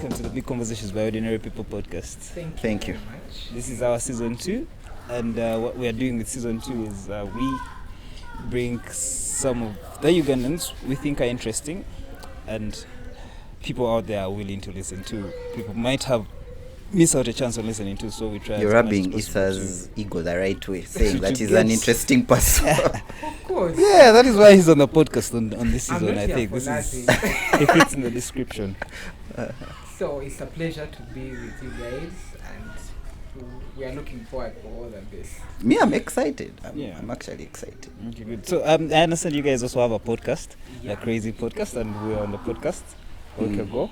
welcome to the Big Conversations by Ordinary People podcast. Thank you. Very much. This is our season 2, and what we are doing with season 2 is we bring some of the Ugandans we think are interesting and people out there are willing to listen to. People might have missed out a chance on listening to, so we try. You're rubbing Issa's ego the right way, saying that he's an interesting person. Of course. Yeah, that is why he's on the podcast on this I'm season. not I here think for this is nothing. it fits in the description. So it's a pleasure to be with you guys, and we are looking forward for all of this. Me, I'm excited. Yeah. I'm actually excited. Okay, good. So I understand you guys also have a podcast, Yeah. the Krazed Podcast, and we were on the podcast a week ago.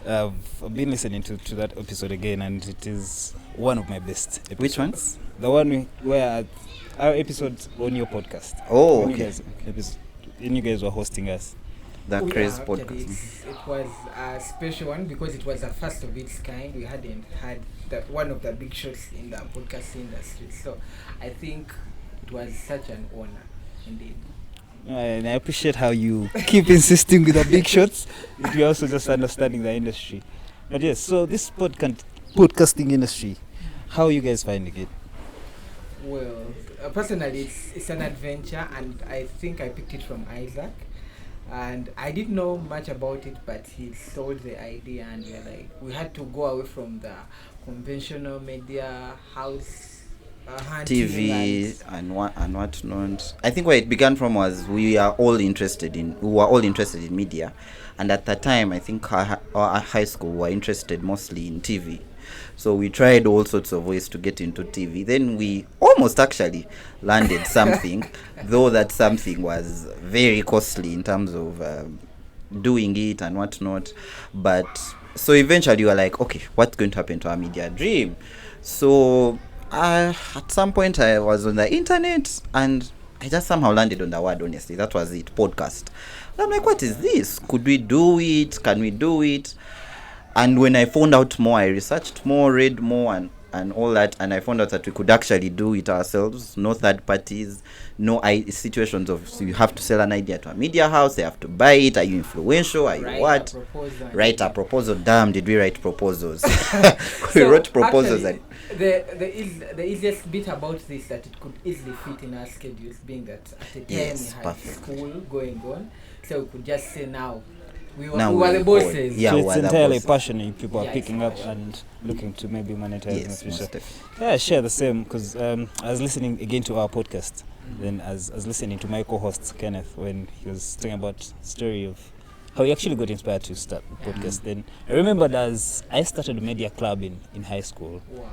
I've been listening to that episode again, and it is one of my best episodes. Which ones? The one where our episode on your podcast. Oh, When okay. you guys were hosting us. The Oh, yeah, Krazed actually, Podcast. it was a special one because it was the first of its kind. We hadn't had one of the big shots in the podcast industry. So I think it was such an honor indeed. And I appreciate how you keep insisting with the big shots. You're also just understanding the industry. But yes, so this podcasting industry, how are you guys finding it? Well, personally, it's an adventure, and I think I picked it from Isaac. And I didn't know much about it, but he sold the idea, and we had to go away from the conventional media house hunting TV and whatnot. I think where it began from was we were all interested in media, and at that time I think our high school were interested mostly in TV. So we tried all sorts of ways to get into TV. Then we almost actually landed something, though that something was very costly in terms of doing it and whatnot. But so eventually we were like, okay, what's going to happen to our media dream? So at some point I was on the internet and I just somehow landed on the word, honestly. That was it, podcast. And I'm like, what is this? Could we do it? Can we do it? And when I found out more, I researched more, read more, and all that, and I found out that we could actually do it ourselves. No third parties, no situations of so you have to sell an idea to a media house, they have to buy it. Are you influential? Are you what? Write a proposal. Damn, did we write proposals? We wrote proposals. Actually, the easiest bit about this that it could easily fit in our schedules, being that at the time Yes, we had perfect. school going on, so we could just say now we were Now the we're bosses. Yeah, so we're it's the entirely bosses. passionate. People are Yeah, picking it's up and looking to maybe monetize in the Yes, future. most definitely. Yeah, I share the same because I was listening again to our podcast. Then I was listening to my co-host Kenneth when he was talking about story of how he actually got inspired to start the podcast. Then I remembered as I started a media club in high school, Wow.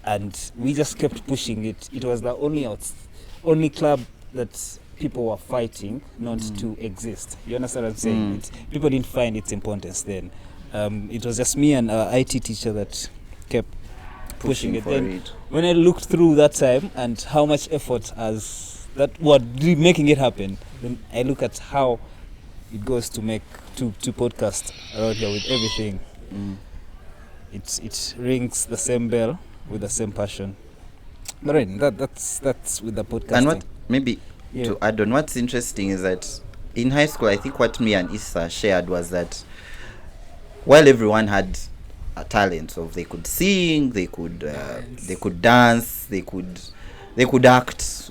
and we just kept pushing it. It was the only club that people were fighting not to exist. You understand what I'm saying? People didn't find its importance then. It was just me and our IT teacher that kept pushing it. for Then it. when I looked through that time and how much effort as that were making it happen, then I look at how it goes to make to podcast around here with everything. It rings the same bell with the same passion. But right, that's with the podcasting. And what maybe Yeah. to add on, what's interesting is that in high school, I think what me and Issa shared was that while everyone had a talent, so they could sing, they could dance, they could act.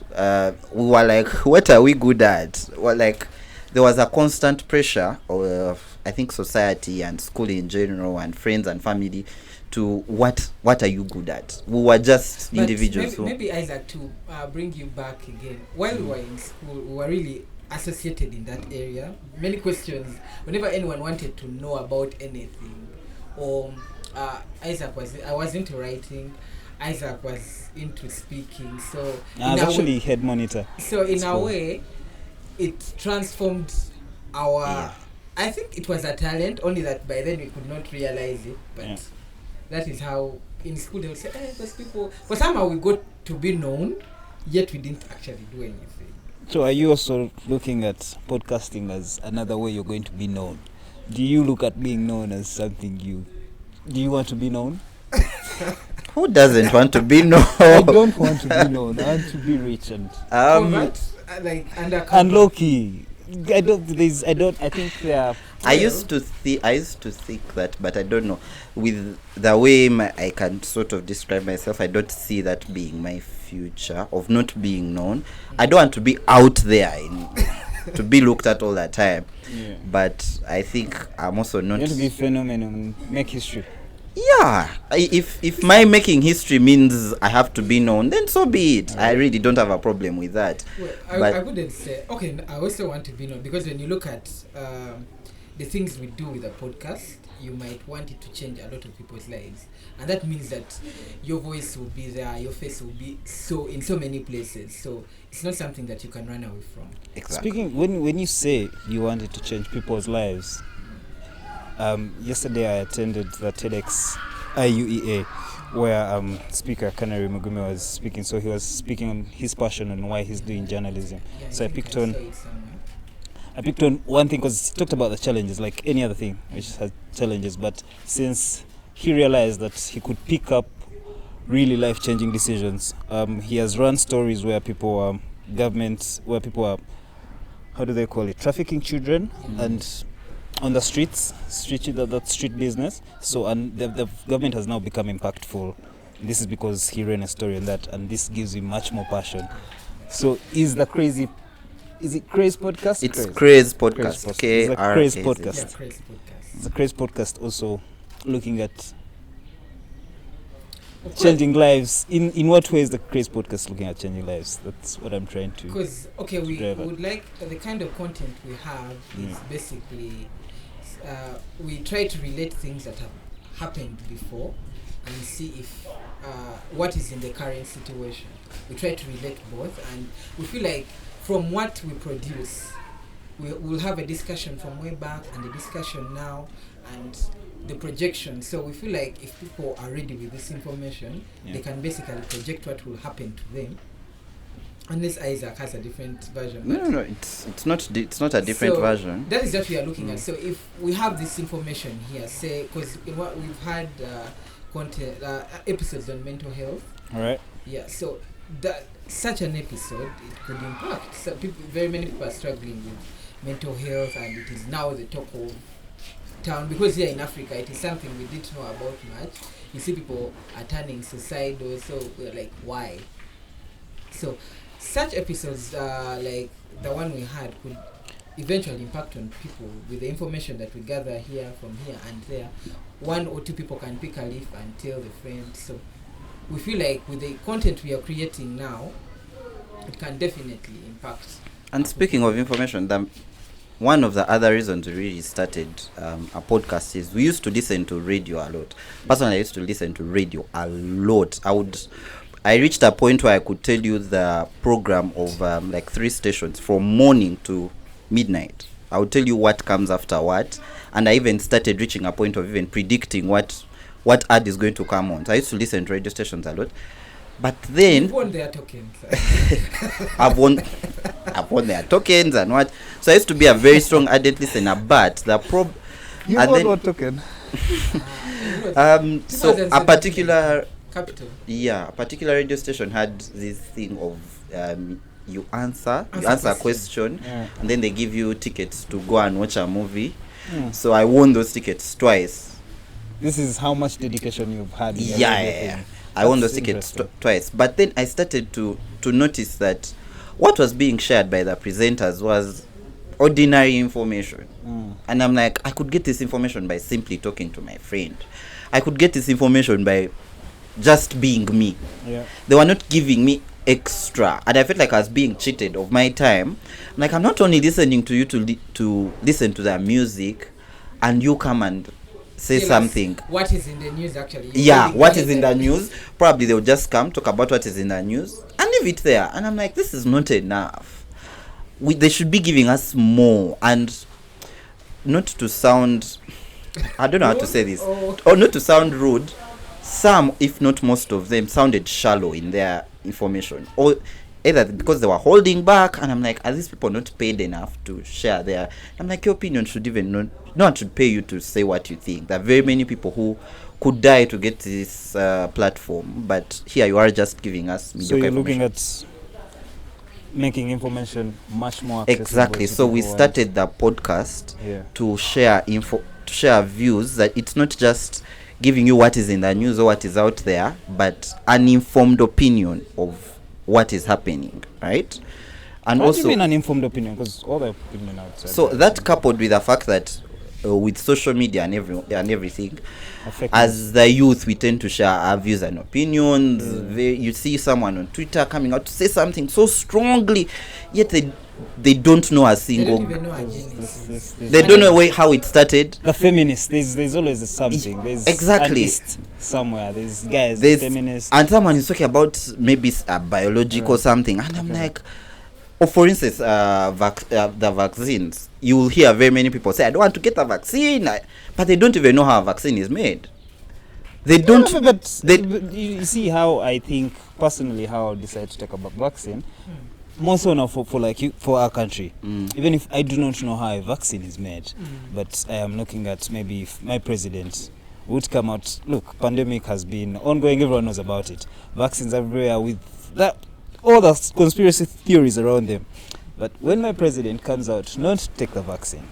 We were like, what are we good at? Well, like there was a constant pressure of I think society and school in general and friends and family to what are you good at? We were just But individuals. maybe Isaac, to bring you back again. While we were in school, we were really associated in that area. Many questions. Whenever anyone wanted to know about anything, or I was into writing. Isaac was into speaking. So I was actually head monitor. So in a School. way, it transformed our. Yeah. I think it was a talent. Only that by then we could not realize it. But Yeah. that is how in school they would say, "Hey, those people." But somehow we got to be known, yet we didn't actually do anything. So are you also looking at podcasting as another way you're going to be known? Do you look at being known as something do you want to be known? Who doesn't want to be known? I don't want to be known. I want to be rich and Covert, like undercover. and low key. I think there are I used to think that, but I don't know. With the way I can sort of describe myself, I don't see that being my future of not being known. I don't want to be out there to be looked at all the time. Yeah. But I think I'm also not. You want to be phenomenal, make history. Yeah, if my making history means I have to be known, then so be it. I really don't have a problem with that. Well, I wouldn't say. Okay, I also want to be known, because when you look at the things we do with a podcast, you might want it to change a lot of people's lives, and that means that your voice will be there, your face will be in so many places. So it's not something that you can run away from. Exactly. Speaking, when you say you wanted to change people's lives, yesterday I attended the TEDx IUEA, where speaker Kanari Mugume was speaking. So he was speaking on his passion and why he's doing journalism. Yeah, So I picked on one thing, because he talked about the challenges, like any other thing which has challenges. But since he realized that he could pick up really life-changing decisions, he has run stories where people where people are, how do they call it, trafficking children, and on the streets, that street business. So, and the government has now become impactful. This is because he ran a story on that, and this gives him much more passion. So, is it Krazed Podcast? It's Krazed Podcast. It's a Krazed Podcast. Yeah, Krazed Podcast. It's a Krazed Podcast also looking at changing lives. In what way is the Krazed Podcast looking at changing lives? That's what I'm trying to. Because we drive at. would like the kind of content we have is basically we try to relate things that have happened before and see if what is in the current situation. We try to relate both, and we feel like from what we produce, we'll have a discussion from way back and a discussion now and the projection. So we feel like if people are ready with this information, they can basically project what will happen to them. Unless Isaac has a different version. No, it's not a different version. That is what we are looking at. So if we have this information here, say, because in what we've had content episodes on mental health. All right. Yeah. So that such an episode, it could impact. So very many people are struggling with mental health, and it is now the talk of town, because here in Africa it is something we didn't know about much. You see people are turning suicidal, so we're like, why? So such episodes like the one we had could eventually impact on people with the information that we gather here, from here and there. One or two people can pick a leaf and tell the friend. So we feel like with the content we are creating now, it can definitely impact. And speaking of information, one of the other reasons we really started a podcast is we used to listen to radio a lot. Personally, I used to listen to radio a lot. I reached a point where I could tell you the program of like 3 stations from morning to midnight. I would tell you what comes after what, and I even started reaching a point of even predicting what ad is going to come on. So I used to listen to radio stations a lot. But then You've won their tokens. I've won their tokens and what. So I used to be a very strong ardent listener, but the You won what token? so a particular Capital. a particular radio station had this thing of you answer a question, and then they give you tickets to go and watch a movie. So I won those tickets twice. This is how much dedication you've had. Yeah. I won those tickets twice. But then I started to notice that what was being shared by the presenters was ordinary information. And I'm like, I could get this information by simply talking to my friend. I could get this information by just being me. Yeah. They were not giving me extra, and I felt like I was being cheated of my time. Like, I'm not only listening to you to listen to the music, and you come and say something. What is in the news actually? What is in the news? Probably they'll just come talk about what is in the news and leave it there. And I'm like, this is not enough. They should be giving us more, and not to sound, I don't know how to say this, or not to sound rude. Some, if not most of them, sounded shallow in their information, or either because they were holding back. And I'm like, are these people not paid enough to share their? I'm like, your opinion should even no one should pay you to say what you think. There are very many people who could die to get this platform, but here you are just giving us mediocre So you're looking information. making information much more accessible. Exactly. So we started the podcast to share info, to share views, that it's not just giving you what is in the news or what is out there, but an informed opinion of what is happening, right? And what also, do you mean an informed opinion? Because all the opinion outside. So that coupled with the fact that with social media and everything, as the youth, we tend to share our views and opinions. You see someone on Twitter coming out to say something so strongly, yet they don't know a single. They don't even know a genesis. They don't know how it started. The feminists, there's always something. There's exactly an east somewhere. There's guys, feminists, and someone is talking about maybe a biological something, and I'm like, or for instance, the vaccines. You will hear very many people say, "I don't want to get a vaccine," but they don't even know how a vaccine is made. They don't. Yeah, but you see how I think personally how I decide to talk about vaccine. More so now for our country. Even if I do not know how a vaccine is made, but I am looking at maybe if my president would come out. Look, pandemic has been ongoing. Everyone knows about it. Vaccines everywhere with that. All the conspiracy theories around them. But when my president comes out not to take the vaccine,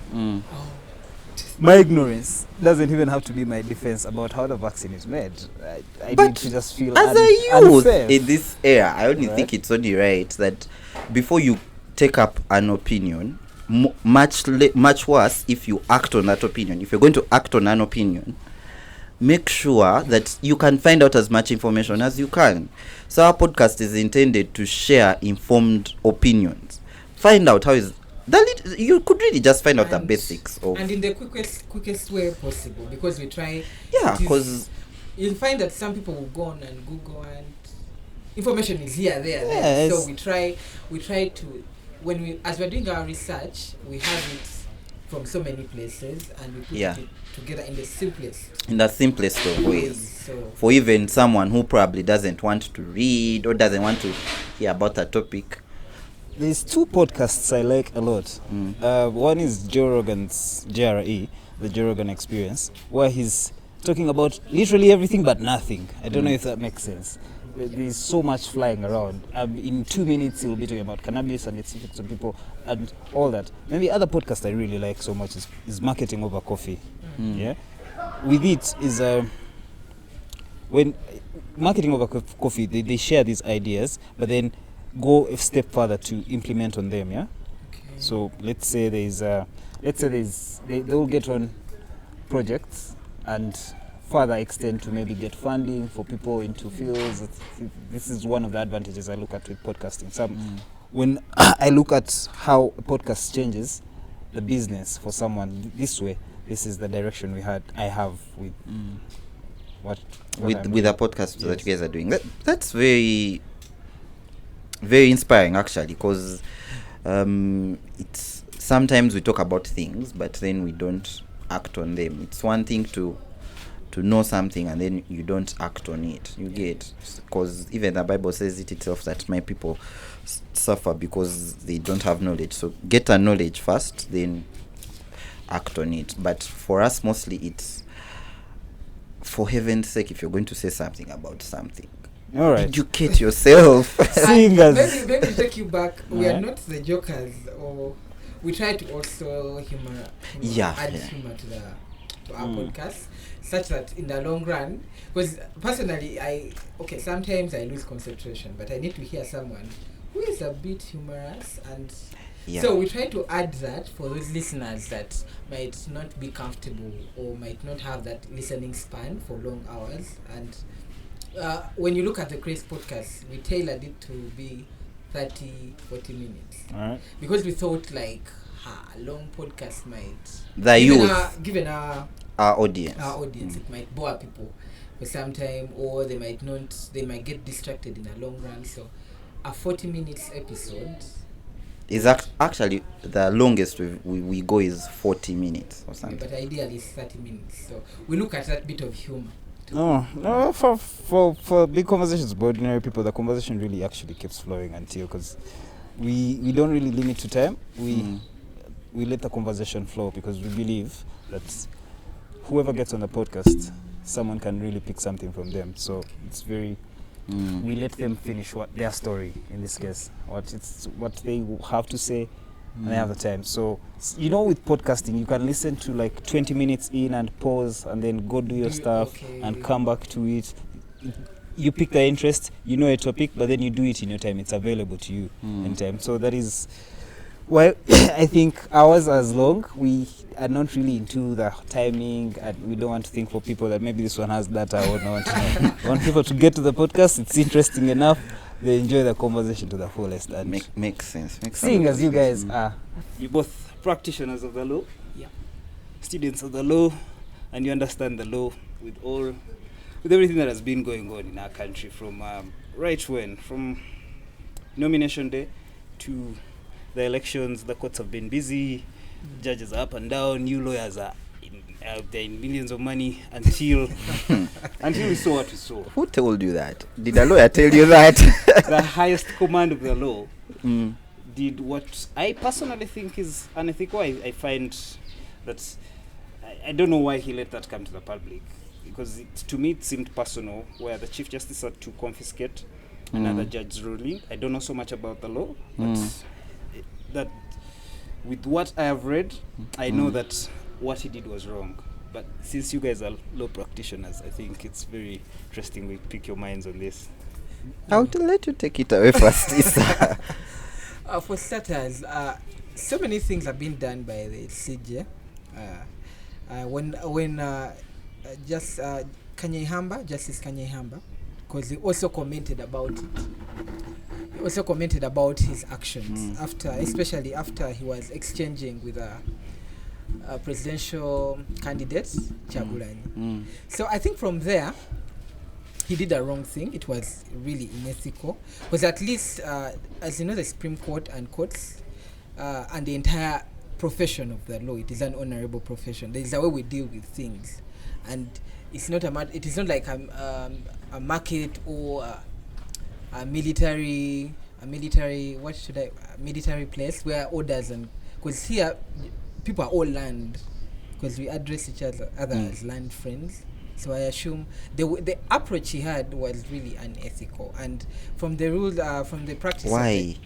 my ignorance doesn't even have to be my defense about how the vaccine is made. I need to just feel as a youth unsafe. In this era, I only think it's only right that before you take up an opinion, much worse if you act on that opinion. If you're going to act on an opinion, make sure that you can find out as much information as you can. So our podcast is intended to share informed opinions. Find out how is that you could really just find out the basics of, and in the quickest way possible, because we try. Yeah, because you'll find that some people will go on and Google and information is there. So we try to, as we're doing our research, we have it from so many places and we put it together in the simplest of ways. So for even someone who probably doesn't want to read or doesn't want to hear about a topic. There's two podcasts I like a lot. One is Joe Rogan's JRE, the Joe Rogan Experience, where he's talking about literally everything but nothing. I don't know if that makes sense. There's so much flying around. In 2 minutes, he'll be talking about cannabis and its effects on people and all that. And the other podcast I really like so much is Marketing Over Coffee. Yeah, with it is when Marketing Over Coffee, they share these ideas, but then go a step further to implement on them. Yeah. Okay. So let's say they'll get on projects and further extend to maybe get funding for people into fields. This is one of the advantages I look at with podcasting. When I look at how a podcast changes the business for someone this way, this is the direction I have with with the podcast that you guys are doing. That's very, very inspiring actually, because it's sometimes we talk about things but then we don't act on them. It's one thing to know something and then you don't act on it. You get, because even the Bible says it itself that my people suffer because they don't have knowledge. So get a knowledge first, then act on it. But for us mostly it's, for heaven's sake, if you're going to say something about something, all right, educate yourself. Maybe to take you back, we are not the jokers, or we try to also add humor to our podcast, such that in the long run, because personally sometimes I lose concentration, but I need to hear someone who is a bit humorous, and so we try to add that for those listeners that might not be comfortable or might not have that listening span for long hours. And when you look at the Krazed Podcast, we tailored it to be 30-40 minutes. All right. Because we thought a long podcast might, given our audience, it might bore people for some time, or they might get distracted in a long run. So a 40 minutes episode is actually the longest we go is 40 minutes or something. But ideally it's 30 minutes. So we look at that bit of humor. No, for big conversations with ordinary people, the conversation really actually keeps flowing until, because we don't really limit to time. We let the conversation flow because we believe that whoever gets on the podcast, someone can really pick something from them. So it's very we let them finish their story in this case, what they have to say, and they have the time. So with podcasting, you can listen to like 20 minutes in and pause and then go do your stuff and come back to it. You pick the interest, a topic, but then you do it in your time. It's available to you in time. So that is why I think ours as long. We are not really into the timing, and we don't want to think for people that maybe this one has data or not. We want people to get to the podcast. It's interesting enough. They enjoy the conversation to the fullest. And makes sense. Seeing as you guys are, you both practitioners of the law, students of the law, and you understand the law with everything that has been going on in our country from from nomination day to the elections. The courts have been busy, judges are up and down, new lawyers are out there in millions of money until we saw what we saw. Who told you that? Did a lawyer tell you that? The highest command of the law did what I personally think is unethical. I find that I don't know why he let that come to the public, because to me it seemed personal, where the Chief Justice had to confiscate another judge's ruling. I don't know so much about the law, but that with what I have read, I know that what he did was wrong. But since you guys are law practitioners, I think it's very interesting we pick your minds on this. I'll let you take it away first. For starters, so many things have been done by the CJ. When Justice Kanyehamba, because he also commented about it. He also commented about his actions especially after he was exchanging with a presidential candidate, Chagulanyi. So I think from there, he did a wrong thing. It was really unethical, because at least, as you know, the Supreme Court and courts and the entire profession of the law, it is an honorable profession. There is a way we deal with things, and it's not it is not like a market or a military place where orders, and because here people are all land, because we address each other as land friends. So I assume the approach he had was really unethical, and from the rules, from the practice. Why?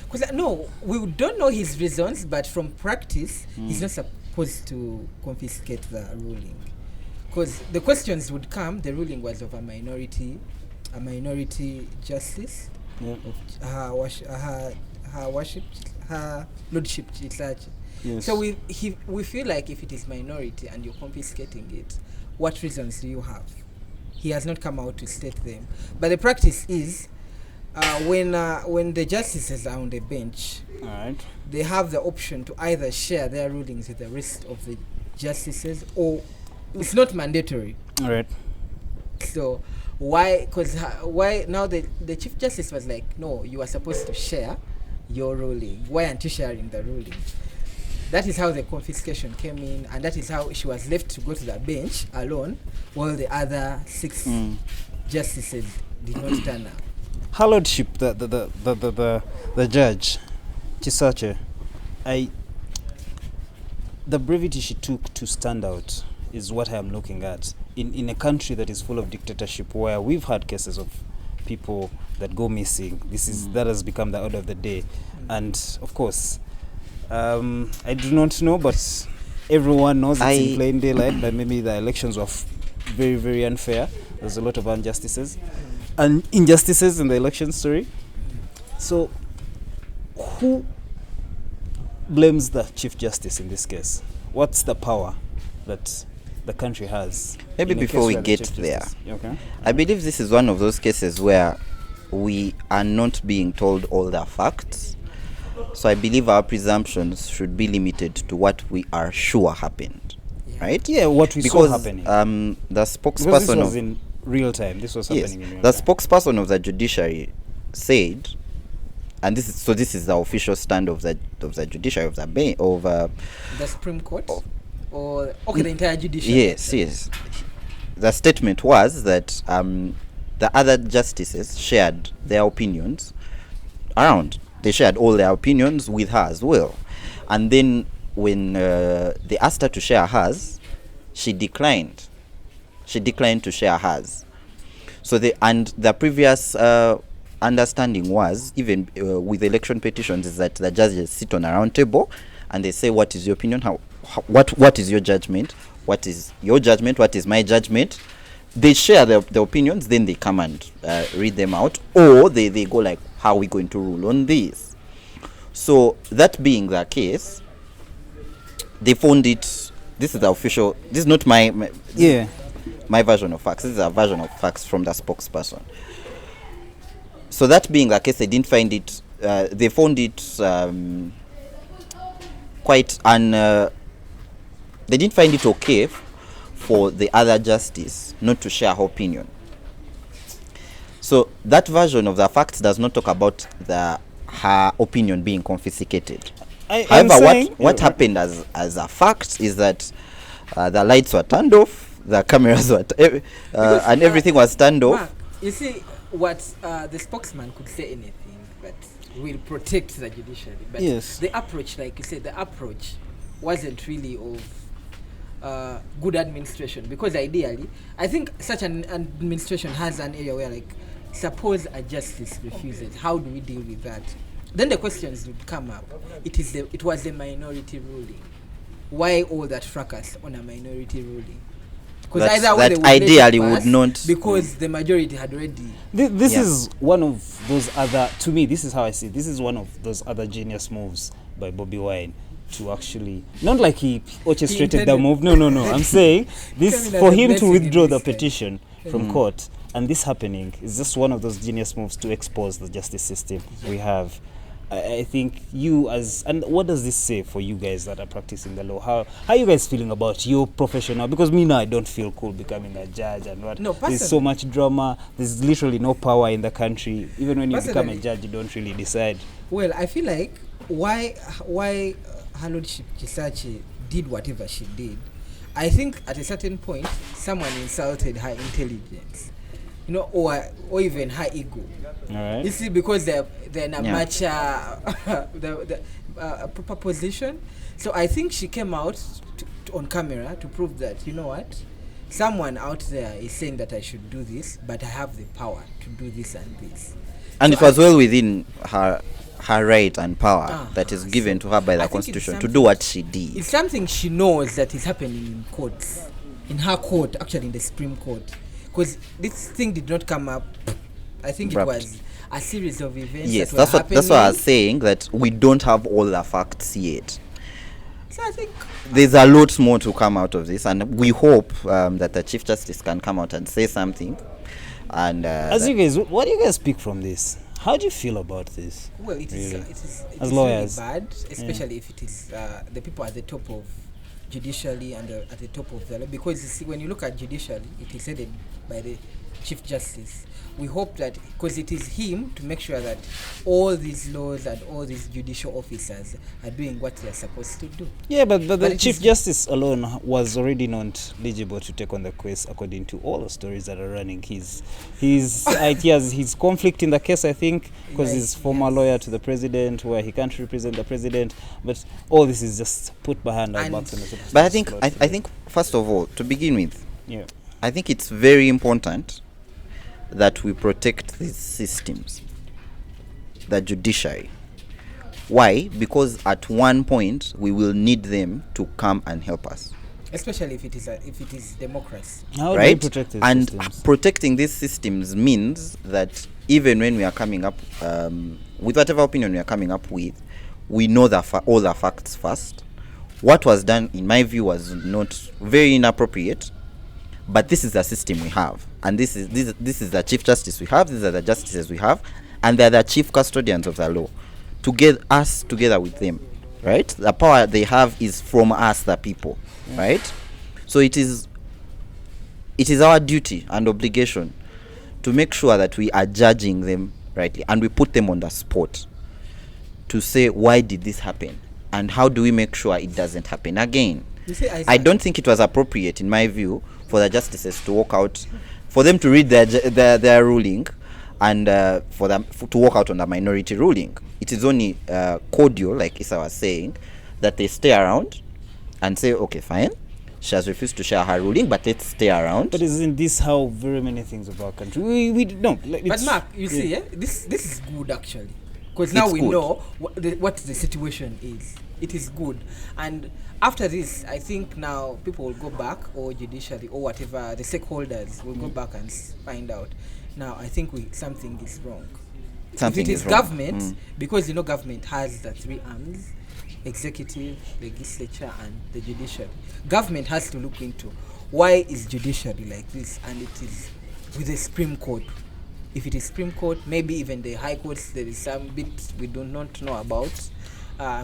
Because no, we don't know his reasons, but from practice, he's not supposed to confiscate the ruling, because the questions would come. The ruling was of a minority justice, her lordship Kisaakye. Yes. So we feel like if it is minority and you're confiscating it, what reasons do you have? He has not come out to state them. But the practice is, when the justices are on the bench, they have the option to either share their rulings with the rest of the justices, or it's not mandatory. All right. So why now the Chief Justice was like, no, you are supposed to share your ruling. Why aren't you sharing the ruling? That is how the confiscation came in, and that is how she was left to go to the bench alone, while the other 6 justices did not turn up. Her Lordship, the judge, Kisaakye, the brevity she took to stand out is what I am looking at. In a country that is full of dictatorship, where we've had cases of people that go missing, that has become the order of the day. And of course, I do not know, but everyone knows it's in plain daylight that maybe the elections were very, very unfair. There's a lot of injustices in the elections, So who blames the Chief Justice in this case? What's the power that the country has? Maybe before we get there, I believe this is one of those cases where we are not being told all the facts. So I believe our presumptions should be limited to what we are sure happened, right? Yeah, what we saw happening. The spokesperson because this was in real time. This was happening in real time. The spokesperson of the judiciary said, and this is the official stand of the judiciary of the Supreme Court, or the entire judiciary. Yes. The statement was that the other justices shared their opinions around. They shared all their opinions with her as well. And then when they asked her to share hers, she declined. She declined to share hers. So the previous understanding was, even with election petitions, is that the judges sit on a round table and they say, what is your opinion? What is your judgment? What is your judgment? What is my judgment? They share their opinions, then they come and read them out, or they go like, how are we going to rule on this? So that being the case, they found it. This is the official. This is not my version of facts. This is a version of facts from the spokesperson. So that being the case, they didn't find it. They found it quite they didn't find it okay for the other justice not to share her opinion. So that version of the facts does not talk about her opinion being confiscated. However, what happened as a fact is that the lights were turned off, the cameras were and everything was turned off. Mark, you see, what the spokesman could say anything, but will protect the judiciary. But the approach, like you said, the approach wasn't really of good administration, because ideally, I think such an administration has an area where, like, suppose a justice refuses, how do we deal with that? Then the questions would come up. It was a minority ruling. Why all that fracas on a minority ruling? Because either way, they would ideally would not, because the majority had already. This is one of those other. To me, this is how I see it. This is one of those other genius moves by Bobi Wine to actually, not like he orchestrated the move. No. I'm saying this for him to withdraw the petition from court, and this happening is just one of those genius moves to expose the justice system we have. I think and what does this say for you guys that are practicing the law? How are you guys feeling about your profession now? Because me now, I don't feel cool becoming a judge and what. No, there's so much drama. There's literally no power in the country. Even when you become a judge, you don't really decide. Well, I feel like why Her Lordship Kisaakye did whatever she did. I think at a certain point, someone insulted her intelligence, or even her ego. All right. You see, because they're in a much proper position. So I think she came out on camera to prove that, you know what, someone out there is saying that I should do this, but I have the power to do this and this. And so it was well within her right and power that is given to her by the Constitution to do what she did. It's something she knows that is happening in courts, in her court, actually in the Supreme Court. Because this thing did not come up. I think it was a series of events. Yes, that's what I was saying, that we don't have all the facts yet. So I think there's a lot more to come out of this, and we hope that the Chief Justice can come out and say something. And what do you guys pick from this? How do you feel about this? Well, it is as lawyers, really bad, especially if it is the people at the top of judiciary and at the top of the law. Because you see, when you look at judiciary, it is headed by the Chief Justice. We hope that, because it is him to make sure that all these laws and all these judicial officers are doing what they are supposed to do. Yeah, but the Chief Justice alone was already not eligible to take on the case, according to all the stories that are running. He's conflict in the case, I think, because he's former lawyer to the president, where he can't represent the president. But all this is just put behind our backs. But I think first of all, to begin with, I think it's very important that we protect these systems, the judiciary. Why? Because at one point we will need them to come and help us, especially if it is democracy. How do we protect these systems? Protecting these systems means that even when we are coming up with whatever opinion we are coming up with, we know all the facts first. What was done, in my view, was not very inappropriate. But this is the system we have, and this is the Chief Justice we have. These are the justices we have, and they're the chief custodians of the law. To get us together with them, right? The power they have is from us, the people, right? So it is our duty and obligation to make sure that we are judging them rightly, and we put them on the spot to say, why did this happen, and how do we make sure it doesn't happen again? I don't think it was appropriate, in my view, for the justices to walk out, for them to read their ruling, and for them to walk out on the minority ruling. It is only cordial, like Issa was saying, that they stay around and say, okay, fine, she has refused to share her ruling, but let's stay around. But isn't this how very many things of our country? We no. Like, But Mark, you see, this is good actually, because now we know what the situation is. It is good, and after this, I think now people will go back, or judiciary, or whatever the stakeholders will go back and find out. Now, I think something is wrong. Something if it is wrong. government, because government has the three arms: executive, legislature, and the judiciary. Government has to look into why is judiciary like this, and it is with the Supreme Court. If it is Supreme Court, maybe even the High Courts, there is some bit we do not know about.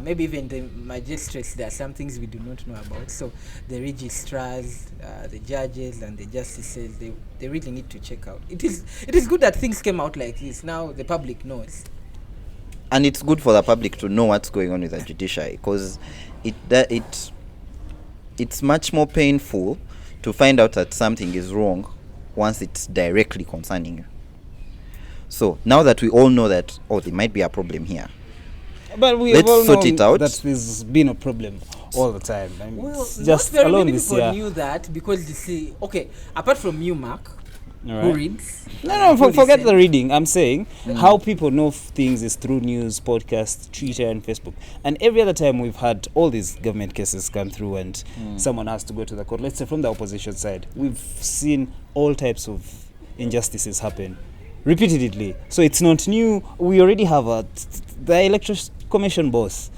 Maybe even the magistrates, there are some things we do not know about. So the registrars, the judges, and the justices, they really need to check out. It is good that things came out like this. Now the public knows. And it's good for the public to know what's going on with the judiciary, because it's much more painful to find out that something is wrong once it's directly concerning you. So now that we all know that, there might be a problem here, but we let's all sort know it out. that there's been a problem all the time. I mean, Well, it's just not very alone many this people year. knew that, because you see, okay, apart from you, Mark, All who right. reads. No, who forget the listens. reading. I'm saying how people know things is through news, podcasts, Twitter, and Facebook. And every other time we've had all these government cases come through and someone has to go to the court, let's say from the opposition side, we've seen all types of injustices happen repeatedly. So it's not new. We already have the Electoral Commission boss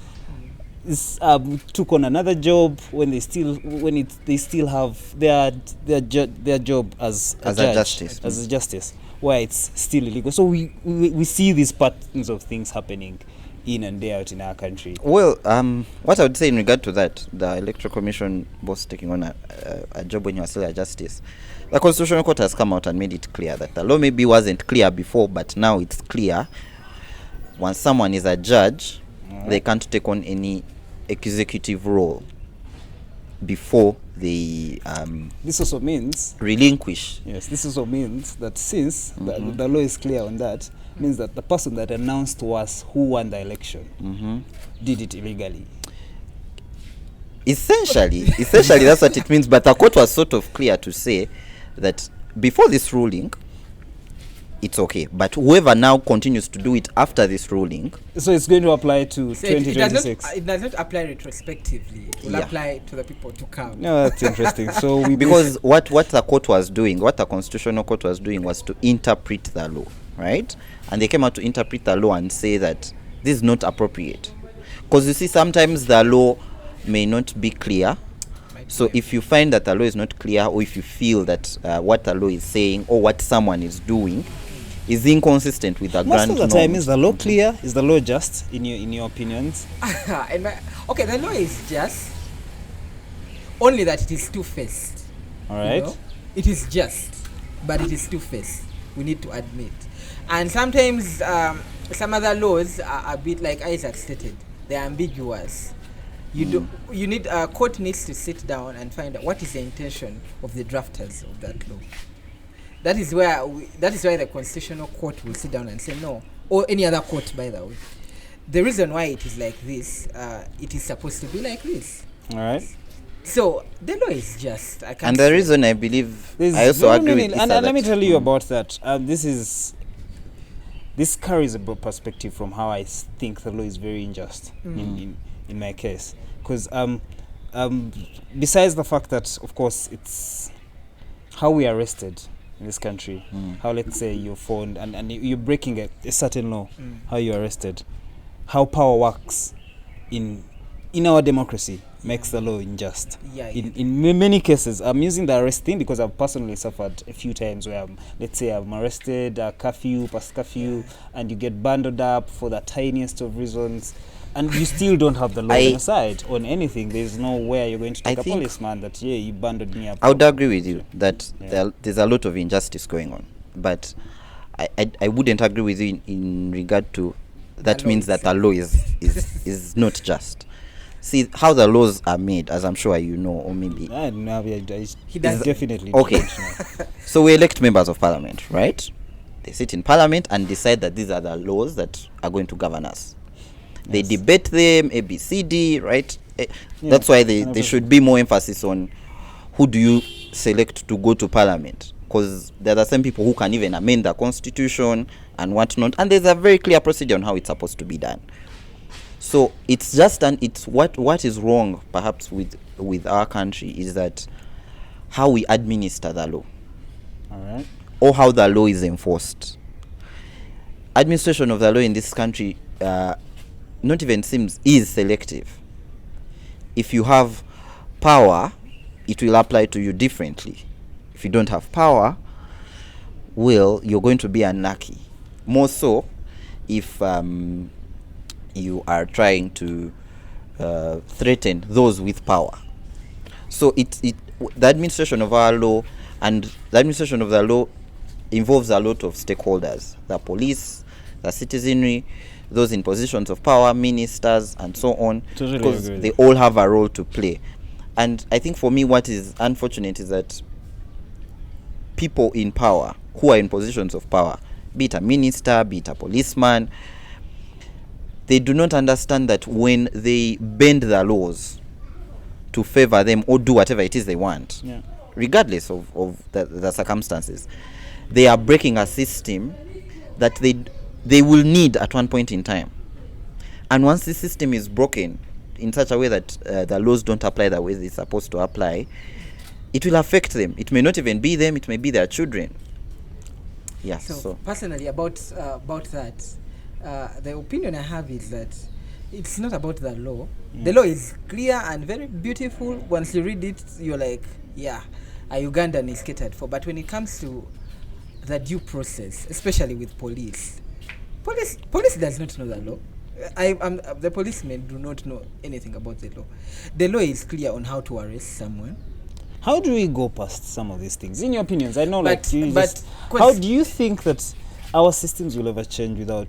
took on another job when they still have their job as a judge, as a justice, where it's still illegal. So we see these patterns of things happening in and day out in our country. Well, what I would say in regard to that, the Electoral Commission boss taking on a job when you are still a justice, the Constitutional Court has come out and made it clear that the law maybe wasn't clear before, but now it's clear. Once someone is a judge, they can't take on any executive role before they This also means relinquish. Yes, this also means that since the law is clear on that, means that the person that announced to us who won the election did it illegally. Essentially, that's what it means. But the court was sort of clear to say that before this ruling, it's okay. But whoever now continues to do it after this ruling, So it's going to apply to So it 2026. it does not apply retrospectively. It will Yeah. apply to the people to come. No, that's interesting. So we because what the court was doing, what the Constitutional Court was doing, was to interpret the law, right? And they came out to interpret the law and say that this is not appropriate. Because you see, sometimes the law may not be clear. So if you find that the law is not clear, or if you feel that what the law is saying or what someone is doing is inconsistent with the most grand of the norms. time, is the law clear? Is the law just in your opinions? Okay, the law is just only that it is two-faced. All right. It is just, but it is two-faced. We need to admit. And sometimes some other laws are a bit like Isaac stated. They're ambiguous. You need court needs to sit down and find out what is the intention of the drafters of that law. That is why the Constitutional Court will sit down and say no, or any other court, by the way. The reason why it is like this, it is supposed to be like this. All right. So the law is just. I can't. And the reason I believe, There's- I also no, agree no, with no, Issa and let me that- tell you about that. This carries a broad perspective from how I think the law is very unjust in my case. Because besides the fact that, of course, it's how we are arrested in this country, how, let's say, you're found and you're breaking a certain law, how you're arrested, how power works in our democracy makes the law unjust. Yeah. In many cases, I'm using the arrest thing because I've personally suffered a few times where, let's say, I'm arrested, past curfew, and you get bundled up for the tiniest of reasons, and you still don't have the law on your side on anything. There's nowhere you're going to take a policeman that, you bundled me up. I would agree with you that there's a lot of injustice going on, but I wouldn't agree with you in regard to that means that the law is not just. See how the laws are made, as I'm sure you know, or maybe. I don't know. He does Definitely. Okay. So we elect members of parliament, right? They sit in parliament and decide that these are the laws that are going to govern us. They debate them, A, B, C, D, right? That's why there should be more emphasis on who do you select to go to parliament? Because there are the same people who can even amend the constitution and whatnot, and there's a very clear procedure on how it's supposed to be done. So it's just what is wrong perhaps with our country is that how we administer the law. All right. Or how the law is enforced. Administration of the law in this country not even seems is selective. If you have power, it will apply to you differently. If you don't have power, well, you're going to be unlucky. More so if you are trying to threaten those with power. So the administration of our law and the administration of the law involves a lot of stakeholders: the police, the citizenry, those in positions of power, ministers, and so on, Totally because agree. they all have a role to play. And I think for me, what is unfortunate is that people in power, who are in positions of power, be it a minister, be it a policeman, they do not understand that when they bend the laws to favor them or do whatever it is they want, Yeah. regardless of the circumstances, they are breaking a system that they will need at one point in time. And once this system is broken in such a way that the laws don't apply the way they're supposed to apply, it will affect them. It may not even be them, it may be their children. Yeah. So personally about that, the opinion I have is that it's not about the law. The law is clear and very beautiful. Once you read it, you're like, yeah, a Ugandan is catered for. But when it comes to the due process, especially with police does not know the law. The policemen do not know anything about the law. The law is clear on how to arrest someone. How do we go past some of these things? In your opinions, I know, how do you think that our systems will ever change without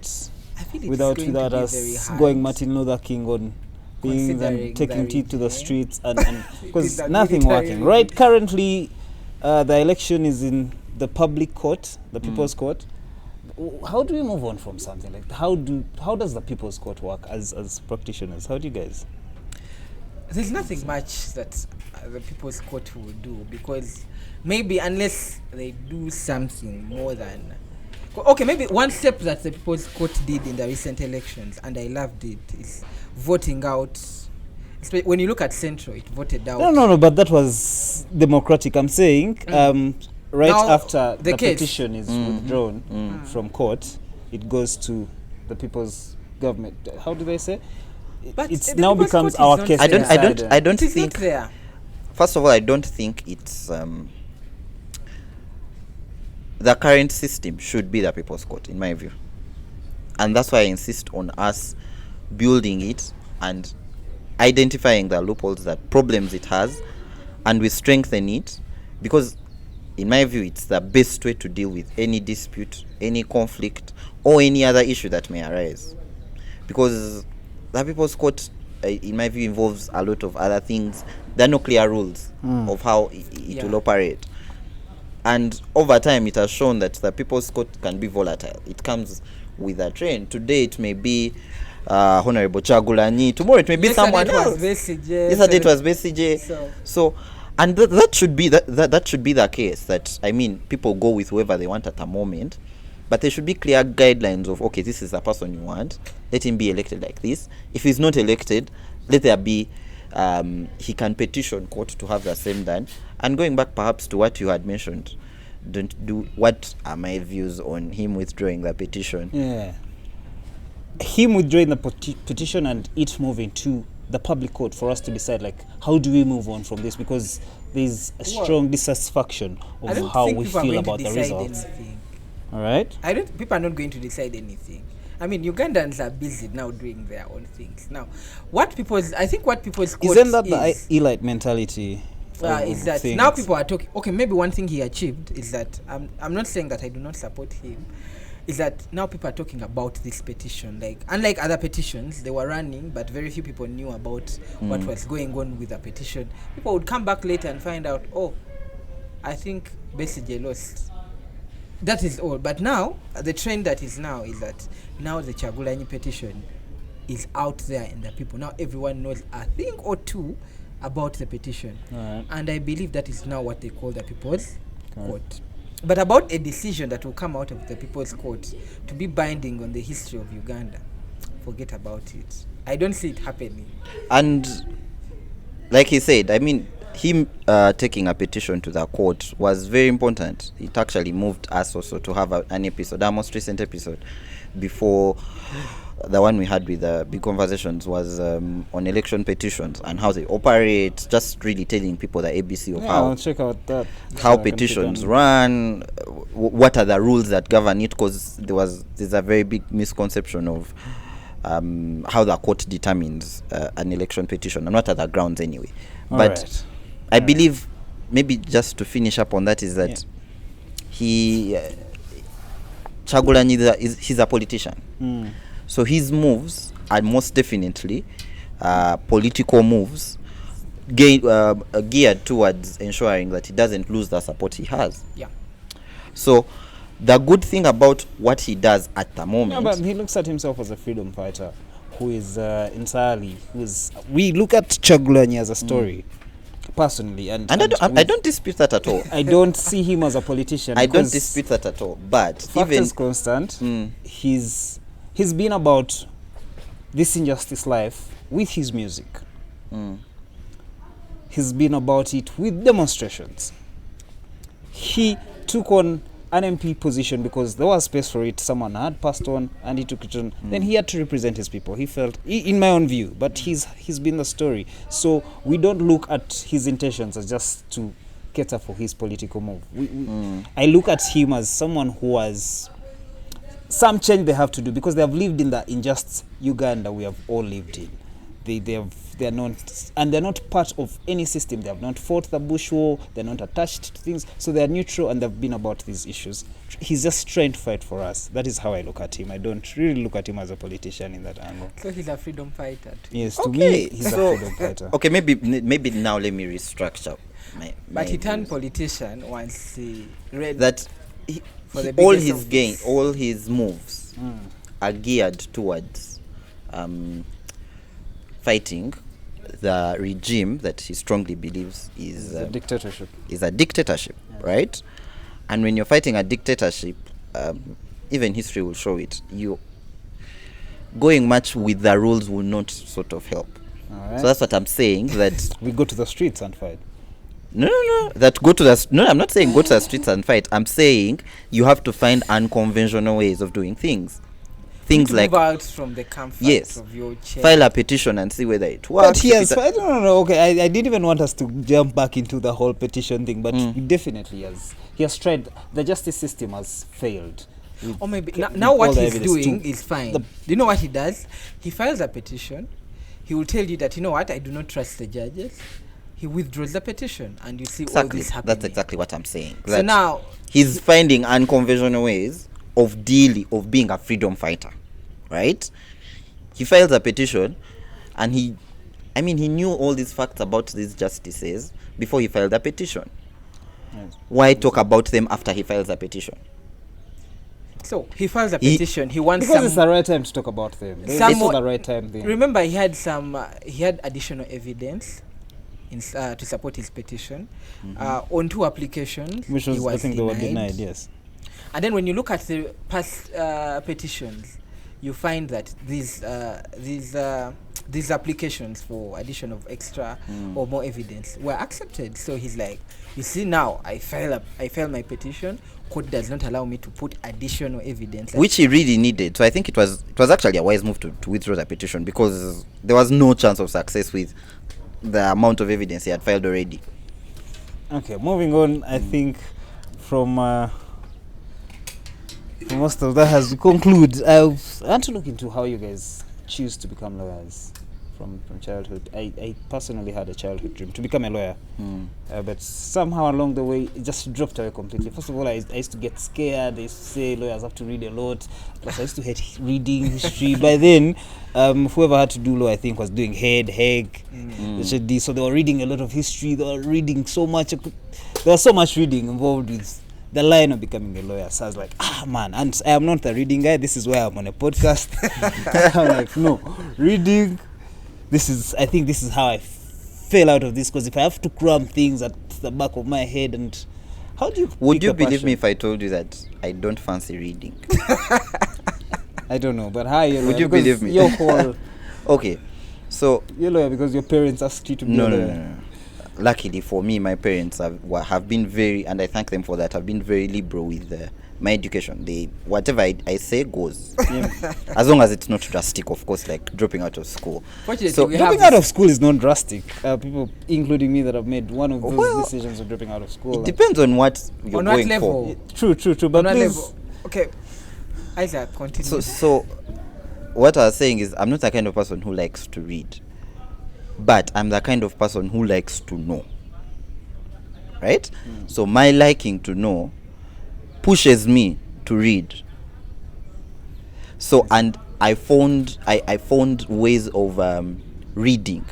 us going Martin Luther King on things and taking tea to the streets and because nothing working right currently? The election is in the public court, the people's court. How do we move on from something like that? How does the people's court work as practitioners? How do you guys? There's nothing much that the people's court will do, because maybe unless they do something more than maybe one step that the people's court did in the recent elections, and I loved it, is voting out. When you look at Central, it voted out. No, but that was democratic. I'm saying right now, after the petition is withdrawn from court, it goes to the people's government. How do they say? But it now becomes our case. I don't it's think. Not there. First of all, I don't think it's the current system should be the people's court, in my view, and that's why I insist on us building it and identifying the loopholes, that problems it has, and we strengthen it, because in my view it's the best way to deal with any dispute, any conflict, or any other issue that may arise. Because the people's court, in my view, involves a lot of other things. There are no clear rules of how it will operate, and over time it has shown that the people's court can be volatile. It comes with a trend. Today it may be Honorable Chagulanyi, tomorrow it may be someone else. Yesterday it was Besigye. So and that should be that should be the case. That, I mean, people go with whoever they want at the moment, but there should be clear guidelines of, okay, this is the person you want, let him be elected like this. If he's not elected, let there be he can petition court to have the same done. And going back perhaps to what you had mentioned, what are my views on him withdrawing the petition? Yeah, him withdrawing the petition and it moving to the public court for us to decide, like, how do we move on from this, because there's a strong dissatisfaction of how we feel about the results. All right, people are not going to decide anything. I mean, Ugandans are busy now doing their own things. Now, what people's court isn't that the elite mentality? Is that things. Now people are talking. Okay, maybe one thing he achieved is that I'm not saying that I do not support him. Is that now people are talking about this petition? Like, unlike other petitions, they were running, but very few people knew about what was going on with the petition. People would come back later and find out, oh, I think Besigye lost. That is all. But now, the trend that is now is that now the Chagulanyi petition is out there in the people. Now everyone knows a thing or two about the petition. Alright. And I believe that is now what they call the People's Court. But about a decision that will come out of the People's Court to be binding on the history of Uganda, forget about it. I don't see it happening. And like he said, I mean, him taking a petition to the court was very important. It actually moved us also to have an episode. Our most recent episode before the one we had with the Big Conversations was on election petitions and how they operate, just really telling people the ABC of I'll check out that. how petitions run, what are the rules that govern it, because there's a very big misconception of how the court determines an election petition and what are the grounds anyway. But I believe, maybe just to finish up on that, is that Chagulanyi he's a politician. So his moves are most definitely political moves geared towards ensuring that he doesn't lose the support he has. Yeah. So the good thing about what he does at the moment... but he looks at himself as a freedom fighter who is we look at Chagulanyi as a story. Personally, and I don't dispute that at all. I don't see him as a politician. I don't dispute that at all. But even is constant. He's been about this injustice life with his music. He's been about it with demonstrations. He took on an MP position because there was space for it. Someone had passed on and he took it on. Then he had to represent his people. He felt, in my own view, but he's been the story. So we don't look at his intentions as just to cater for his political move. I look at him as someone who has some change they have to do because they have lived in the unjust Uganda we have all lived in. They're not part of any system. They have not fought the Bush War. They're not attached to things. So they're neutral and they've been about these issues. He's just trying to fight for us. That is how I look at him. I don't really look at him as a politician in that angle. So he's a freedom fighter too. Yes, to me, he's a freedom fighter. Okay, maybe now let me restructure. But he turned politician once he read that all his moves are geared towards fighting the regime that he strongly believes is a dictatorship. Right? And when you're fighting a dictatorship, even history will show it. You going much with the rules will not sort of help. Right. So that's what I'm saying. That we go to the streets and fight. No. I'm not saying go to the streets and fight. I'm saying you have to find unconventional ways of doing things. Things like move out from the comfort of your chair. File a petition and see whether it works. But I don't know. Okay, I didn't even want us to jump back into the whole petition thing, but he definitely has. He has tried. The justice system has failed. Or maybe now what he's doing is fine. Do you know what he does? He files a petition. He will tell you that, you know what, I do not trust the judges. He withdraws the petition, and you see all this happening. That's exactly what I'm saying. So now he's finding unconventional ways of being a freedom fighter, right? He files a petition, and he knew all these facts about these justices before he filed a petition. Yes. Why talk about them after he files a petition? So he files a petition. He wants because it's the right time to talk about them. It's the right time thing. Remember, he had additional evidence to support his petition on 2 applications. Which was, I think, they were denied. Yes. And then when you look at the past petitions, you find that these applications for addition of extra or more evidence were accepted. So he's like, you see, now I file my petition. Court does not allow me to put additional evidence, which he really needed. So I think it was actually a wise move to withdraw the petition, because there was no chance of success with the amount of evidence he had filed already. Okay, moving on. I think from most of that has to conclude. I want to look into how you guys choose to become lawyers from childhood. I personally had a childhood dream to become a lawyer, but somehow along the way it just dropped away completely. First of all, I used to get scared. I used to say lawyers have to read a lot. Plus I used to hate reading history. By then, whoever had to do law, I think, was doing Hague, HD. So they were reading a lot of history. They were reading so much. There was so much reading involved with the line of becoming a lawyer. So I was like, man, and I am not a reading guy. This is why I'm on a podcast. I'm like, no, reading. I think this is how I fail out of this because if I have to cram things at the back of my head, and how do you? Would pick you a believe passion? me if I told you that I don't fancy reading? I don't know, but hi. Would you believe me? Your whole Okay, so you're lawyer because your parents asked you to be a no. lawyer. Luckily for me, my parents have been very, and I thank them for that, have been very liberal with my education. They whatever I say goes, as long as it's not drastic, of course, like dropping out of school. Fortunately, So we Dropping have out of school is not drastic. People, including me, that have made one of those Well, decisions of dropping out of school. It depends on what you're On what going level? True. But on one please, level. Okay, Isaac, continue. for. So what I was saying is, I'm not the kind of person who likes to read, but I'm the kind of person who likes to know. Right? So my liking to know pushes me to read. So, and I found ways of reading.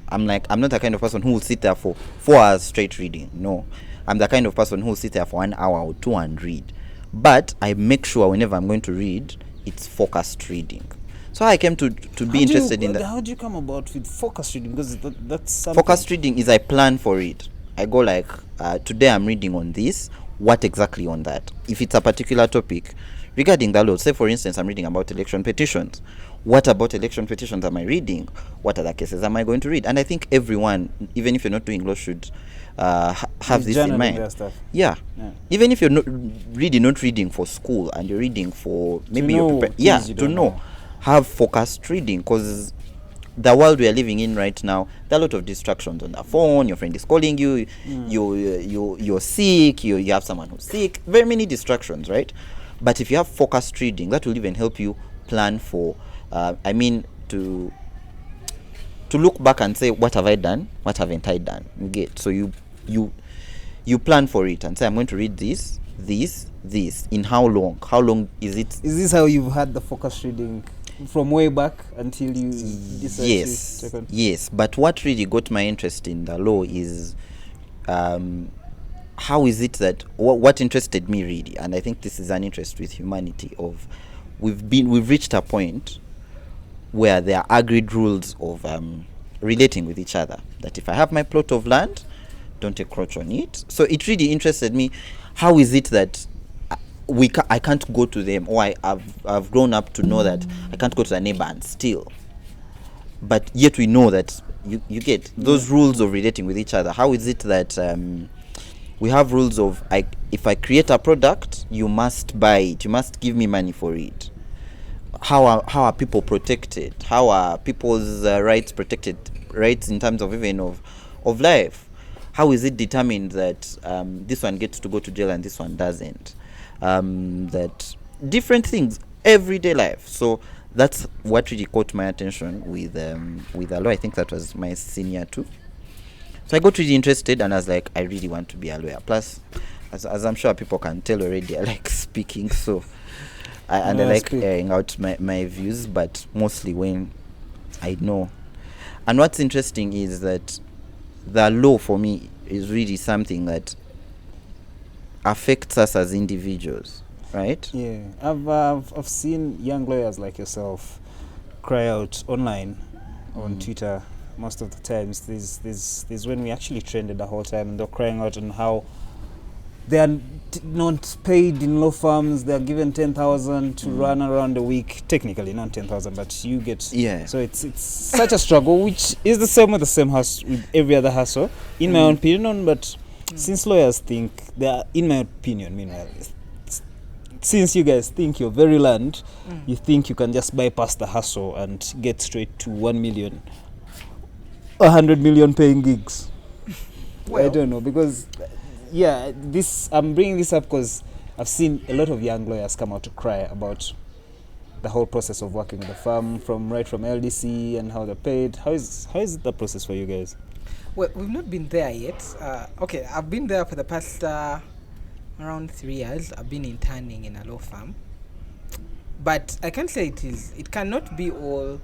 I'm not the kind of person who will sit there for 4 hours straight reading. No, I'm the kind of person who will sit there for 1 hour or 2 and read. But I make sure whenever I'm going to read, it's focused reading. So I came to be interested in that. How do you come about with focus reading? Because that's something. Focused reading is I plan for it. I go like, today I'm reading on this. What exactly on that? If it's a particular topic regarding the law, say for instance, I'm reading about election petitions. What about election petitions am I reading? What other cases am I going to read? And I think everyone, even if you're not doing law, should have this in mind. Their stuff. Yeah. Even if you're not reading for school and you're reading for maybe to know. Have focused reading, because the world we are living in right now, there are a lot of distractions on the phone. Your friend is calling you, you're sick, you have someone who's sick, very many distractions, right? But if you have focused reading, that will even help you plan for to look back and say, what have I done, what haven't I done? You get, so you plan for it and say, I'm going to read this in how long is it? Is this how you've had the focus reading from way back until you decided to take on? Yes, but what really got my interest in the law is how is it that what interested me really, and I think this is an interest with humanity, of we've reached a point where there are agreed rules of relating with each other, that if I have my plot of land, don't encroach on it. So it really interested me, how is it that I can't go to them, or I've grown up to know that I can't go to the neighbor and steal, but yet we know that you get those rules of relating with each other. How is it that we have rules of, if I create a product, you must buy it, you must give me money for it? How are people protected? How are people's rights protected? Rights in terms of even of life. How is it determined that this one gets to go to jail and this one doesn't? That different things, everyday life. So that's what really caught my attention with the law. I think that was my senior too. So I got really interested, and I was like, I really want to be a lawyer. Plus, as I'm sure people can tell already, I like speaking. So I like airing out my views, but mostly when I know. And what's interesting is that the law for me is really something that affects us as individuals, right? Yeah, I've seen young lawyers like yourself cry out online on Twitter most of the times. There's when we actually trended the whole time, and they're crying out on how they are not paid in law firms. They are given 10,000 to run around a week. Technically, not 10,000, but you get. Yeah. So it's such a struggle, which is the same with the same hustle with every other hustle, in my own opinion. But since lawyers think they are, in my opinion, meanwhile, since you guys think you're very learned, you think you can just bypass the hustle and get straight to 1 million, 100 million paying gigs. Well, I don't know, because I'm bringing this up because I've seen a lot of young lawyers come out to cry about the whole process of working with the firm, from LDC and how they're paid. How is the process for you guys? Well, we've not been there yet. Okay, I've been there for the past around 3 years. I've been interning in a law firm, but I can't say it cannot be all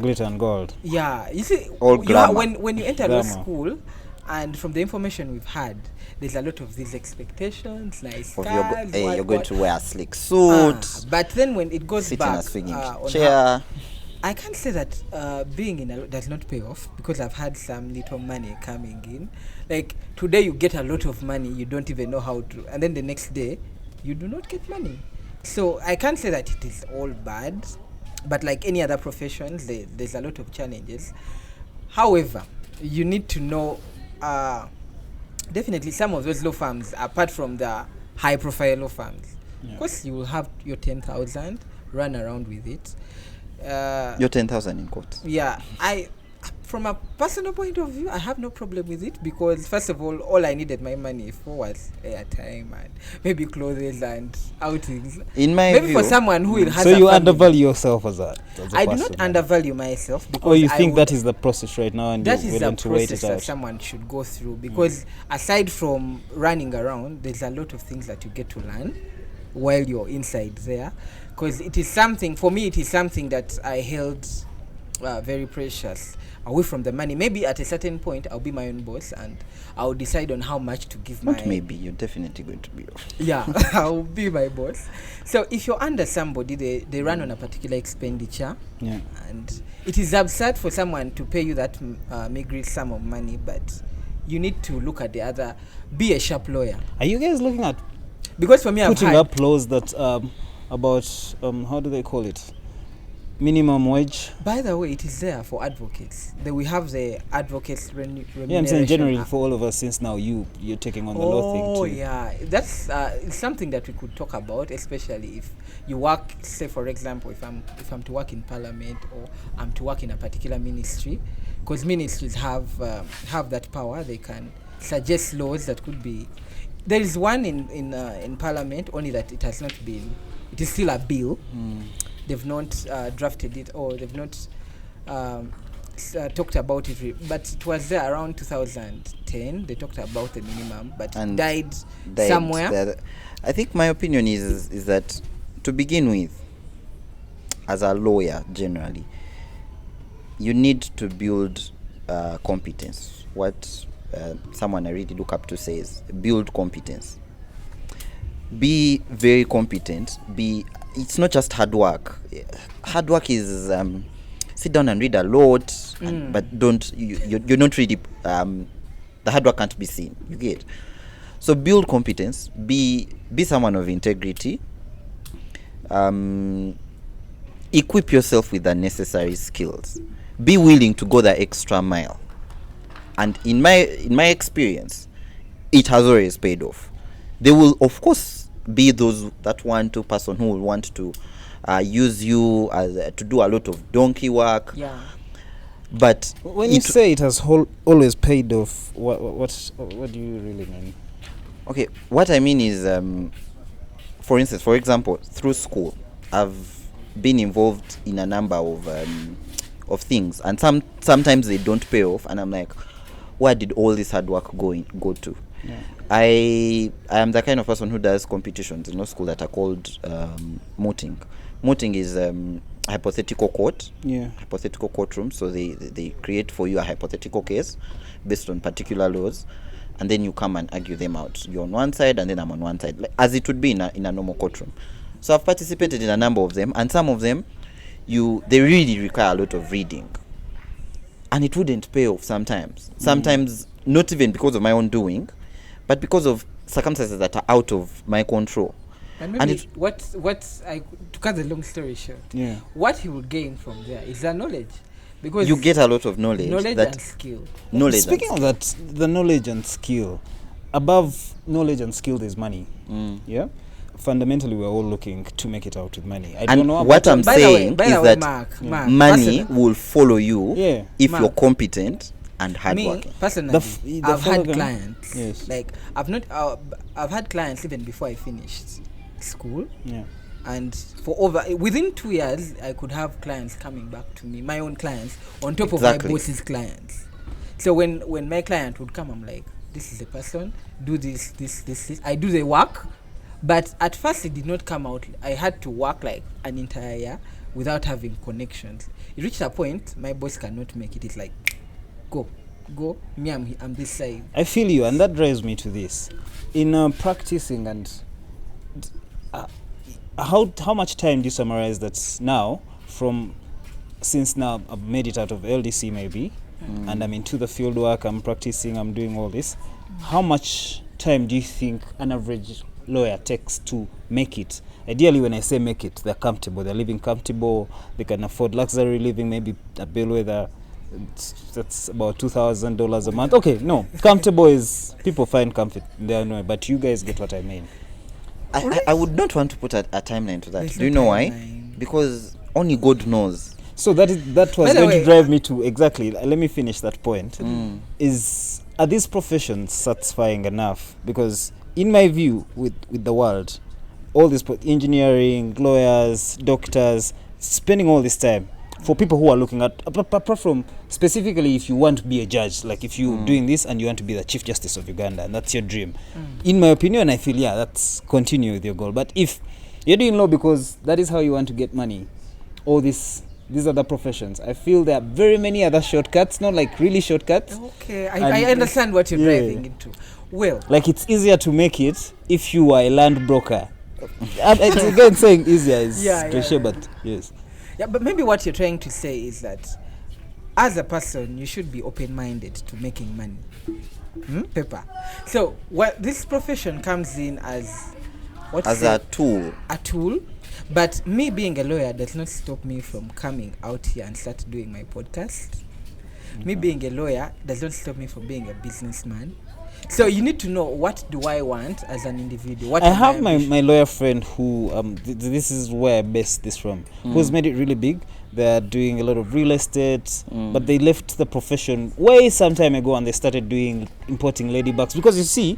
glitter and gold. Yeah, you see, all glamour. When you enter law school, and from the information we've had, there's a lot of these expectations, nice cars. You're going to wear a slick suit. But then when it goes sit back in a swinging on chair. I can't say that being in a lot does not pay off, because I've had some little money coming in. Like today you get a lot of money, you don't even know how to, and then the next day you do not get money. So I can't say that it is all bad, but like any other professions, there's a lot of challenges. However, you need to know definitely some of those law firms, apart from the high profile law firms, of course you will have your 10,000, run around with it. Your 10,000 in court. Yeah, from a personal point of view, I have no problem with it, because first of all I needed my money for was airtime and maybe clothes and outings. In my maybe view, for someone who has so a you family. undervalue yourself as a I do person, not undervalue myself, because or you think that is the process right now, and that you're is willing the to wait process it that out? someone should go through, because aside from running around, there's a lot of things that you get to learn while you're inside there, because it is something, for me it is something that I held very precious, away from the money. Maybe at a certain point I'll be my own boss and I'll decide on how much to give Not maybe, you're definitely going to be. Yeah, I'll be my boss. So if you're under somebody, they run on a particular expenditure, and it is absurd for someone to pay you that meager sum of money, but you need to look at the other. Be a sharp lawyer. Are you guys looking at Because for me, putting up laws that about how do they call it, minimum wage? By the way, it is there for advocates. We have the advocates remuneration. Yeah, I'm saying generally for all of us, since now you're taking on the law thing too. Oh yeah, that's something that we could talk about, especially if you work, say for example, if I'm to work in Parliament, or I'm to work in a particular ministry, because ministries have that power. They can suggest laws that could be. There is one in Parliament, only that it has not been. It is still a bill. They've not drafted it, or they've not talked about it. But it was there around 2010. They talked about the minimum, but it died somewhere. I think my opinion is that, to begin with, as a lawyer generally, you need to build competence. What someone I really look up to says, build competence. Be very competent. It's not just hard work. Hard work is sit down and read a lot, but you're not really the hard work can't be seen. You get. So build competence. Be someone of integrity. Equip yourself with the necessary skills. Be willing to go the extra mile. And in my experience, it has always paid off. There will, of course, be that 1-2 person who will want to use you as to do a lot of donkey work. Yeah. But when you say it has always paid off, what do you really mean? Okay, what I mean is, for example, through school, I've been involved in a number of things, and sometimes they don't pay off, and I'm like, where did all this hard work go to? Yeah. I am the kind of person who does competitions in school that are called mooting. Mooting is hypothetical court, hypothetical courtroom. So they create for you a hypothetical case based on particular laws, and then you come and argue them out. You're on one side, and then I'm on one side, like, as it would be in a normal courtroom. So I've participated in a number of them, and some of them, they really require a lot of reading, and it wouldn't pay off sometimes. Sometimes not even because of my own doing, but because of circumstances that are out of my control. And maybe to cut the long story short, what he will gain from there is the knowledge, because you get a lot of knowledge and skill. Speaking of that, the knowledge and skill, above knowledge and skill, there's money. Yeah. Fundamentally, we're all looking to make it out with money. I don't know what I'm saying is that money will follow you if you're competent and hardworking. Personally, I've had clients. Yes. Like I've had clients even before I finished school. Yeah. And within 2 years, I could have clients coming back to me, my own clients, on top of my boss's clients. So when my client would come, I'm like, this is the person, do this. I do the work. But at first it did not come out. I had to work like an entire year without having connections. It reached a point my boss cannot make it. It's like, go. Me, I'm this side. I feel you, and that drives me to this. In practicing, and how much time do you summarize that's now from since now I've made it out of LDC maybe, and I'm into the field work, I'm practicing, I'm doing all this, how much time do you think an average lawyer takes to make it? Ideally, when I say make it, they're comfortable, they're living comfortable, they can afford luxury living, maybe a bellwether, that's about $2,000 a month. Okay, no, comfortable is, people find comfort in their own way, but you guys get what I mean. I would not want to put a timeline to that. There's Do you no know why? timeline. Because only God knows. So that was By the going way, to drive me to, exactly, let me finish that point. Are these professions satisfying enough? Because in my view, with the world, all this engineering, lawyers, doctors, spending all this time for people who are looking at, apart from specifically if you want to be a judge, like if you're doing this and you want to be the Chief Justice of Uganda and that's your dream. In my opinion, I feel, that's continue with your goal. But if you're doing law because that is how you want to get money, all these other professions, I feel there are very many other shortcuts, not like really shortcuts. Okay, I understand what you're driving into. Well, like it's easier to make it if you are a land broker. It's again saying easier is cliche, but yes. Yeah, but maybe what you're trying to say is that as a person, you should be open-minded to making money. Paper. So, this profession comes in as a tool. A tool. But me being a lawyer does not stop me from coming out here and start doing my podcast. Me being a lawyer does not stop me from being a businessman. So you need to know, what do I want as an individual? What I have my lawyer friend who, this is where I base this from, who's made it really big. They're doing a lot of real estate, but they left the profession way some time ago and they started importing ladybugs. Because you see,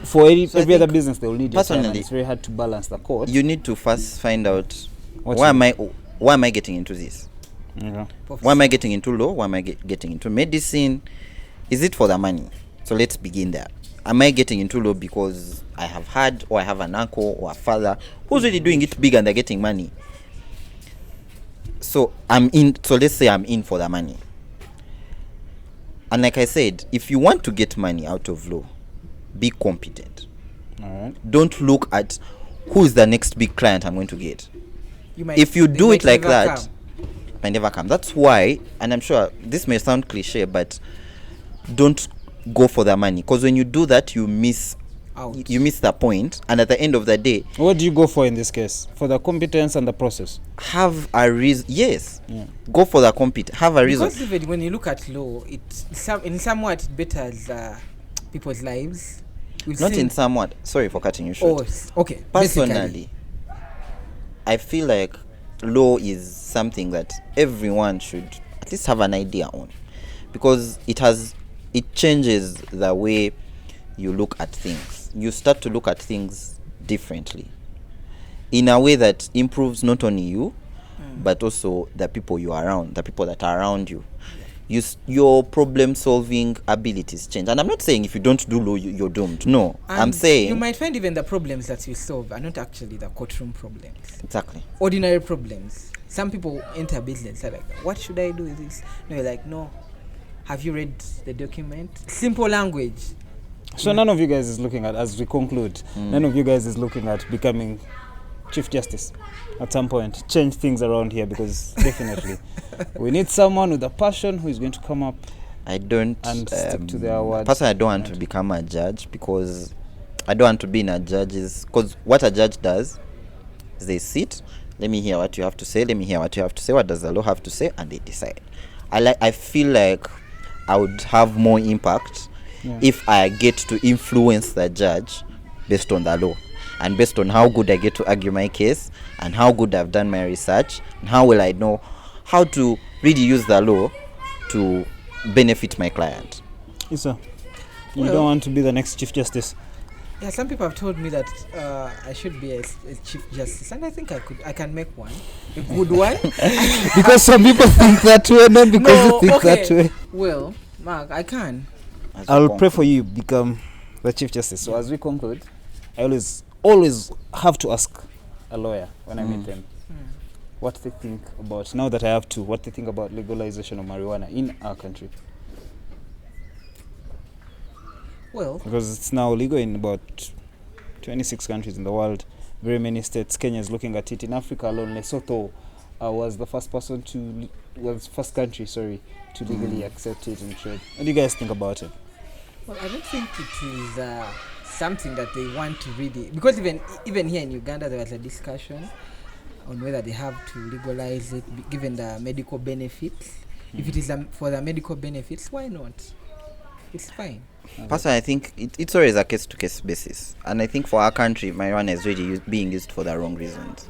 for every other business, they will need your time, and it's very hard to balance the court. You need to first find out, why am I getting into this? Why am I getting into law? Why am I getting into medicine? Is it for the money? So let's begin there. Am I getting into law because I have had, or I have an uncle or a father who's really doing it big and they're getting money? So I'm in. So let's say I'm in for the money. And like I said, if you want to get money out of law, be competent. All right. Don't look at who is the next big client I'm going to get. If you do it like that, it might never come. That's why, and I'm sure this may sound cliche, but don't go for the money, because when you do that, you miss the point, and at the end of the day, what do you go for in this case? For the competence and the process? Have a reason. Yes. Go for the competence. Have a reason. Because even when you look at law, in somewhat it betters people's lives. Not in somewhat. Sorry for cutting you short. Okay. Personally, I feel like law is something that everyone should at least have an idea on, because it changes the way you look at things. You start to look at things differently in a way that improves not only you, but also the people you are around, the people that are around you. Your problem solving abilities change. And I'm not saying if you don't do law, you're doomed. No, and I'm saying you might find even the problems that you solve are not actually the courtroom problems. Exactly. Ordinary problems. Some people enter business, they're like, what should I do with this? No, you're like, no. Have you read the document? Simple language. So none of you guys is looking at, as we conclude, none of you guys is looking at becoming Chief Justice at some point. Change things around here, because definitely we need someone with a passion who is going to come up. I don't and stick to their words. Personally, I don't want to become a judge, because I don't want to be in a judge's. Because what a judge does is they sit. Let me hear what you have to say. Let me hear what you have to say. What does the law have to say? And they decide. I feel like I would have more impact if I get to influence the judge based on the law and based on how good I get to argue my case and how good I've done my research and how well I know how to really use the law to benefit my client. Isa, you don't want to be the next Chief Justice? Yeah, some people have told me that I should be a Chief Justice, and I think I can make one, a good one. Because some people think that way, not because you think that way. Well, Mark, I can. I'll pray for you become the Chief Justice. So as we conclude, I always have to ask a lawyer when I meet them what they think about, now that I have to, what they think about legalization of marijuana in our country. Well, because it's now legal in about 26 countries in the world, very many states. Kenya is looking at it. In Africa alone, Lesotho was the first country, to legally accept it in trade. What do you guys think about it? Well, I don't think it is something that they want to really, because even here in Uganda there was a discussion on whether they have to legalize it given the medical benefits. If it is for the medical benefits, why not? It's fine. Personally, I think it's always a case-to-case basis, and I think for our country, marijuana is really being used for the wrong reasons.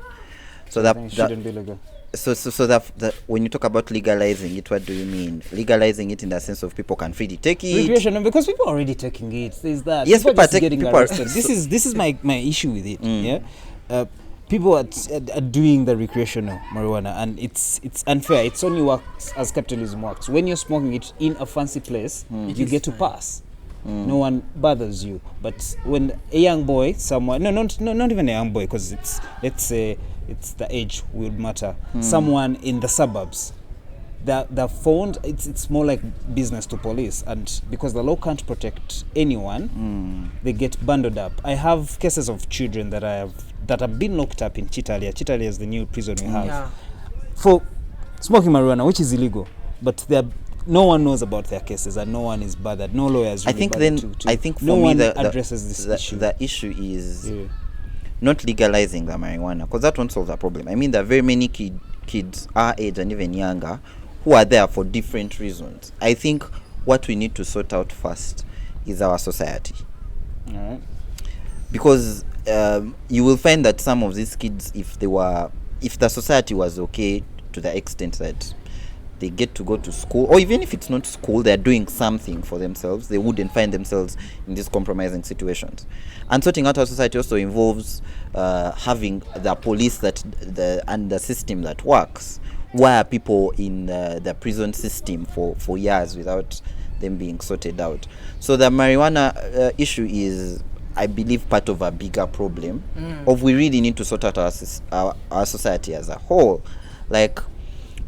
So that shouldn't be legal. So that when you talk about legalizing it, what do you mean? Legalizing it in the sense of people can freely take it. Recreational, because people are already taking it. There's that. Yes, people are getting arrested. This is my issue with it. Yeah, people are doing the recreational marijuana, and it's unfair. It's only works as capitalism works. When you're smoking it in a fancy place, you get to pass. No one bothers you. But when a young boy, not even a young boy, because let's say it's the age would matter. Someone in the suburbs, they're found. It's more like business to police, and because the law can't protect anyone, they get bundled up. I have cases of children that have been locked up in Chitalia. Chitalia is the new prison we have for smoking marijuana, which is illegal. But no one knows about their cases, and no one is bothered. No lawyers. Really I think for no me one addresses this issue. The issue is not legalizing the marijuana, because that won't solve the problem. I mean, there are very many kids our age and even younger who are there for different reasons. I think what we need to sort out first is our society. All right. Because you will find that some of these kids, if the society was okay to the extent that they get to go to school, or even if it's not school, they're doing something for themselves, they wouldn't find themselves in these compromising situations. And sorting out our society also involves having the police and the system that works. Why are people in the prison system for years without them being sorted out? So the marijuana issue is, I believe, part of a bigger problem of we really need to sort out our society as a whole. Like,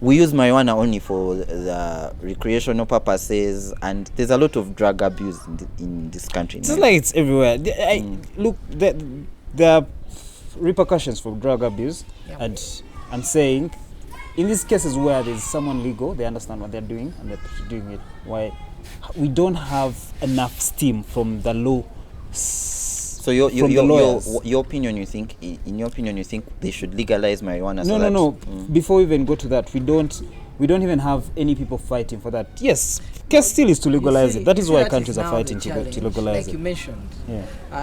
we use marijuana only for the recreational purposes, and there's a lot of drug abuse in this country. It's like it's everywhere. Look, there are repercussions for drug abuse, and I'm saying, in these cases where there's someone legal, they understand what they're doing, and they're doing it. Why we don't have enough steam from the law. So your opinion, you think, in your opinion, you think they should legalize marijuana? No. Before we even go to that, we don't even have any people fighting for that. Yes, case still is to legalize it. That is why countries are fighting to legalize it. Like you mentioned,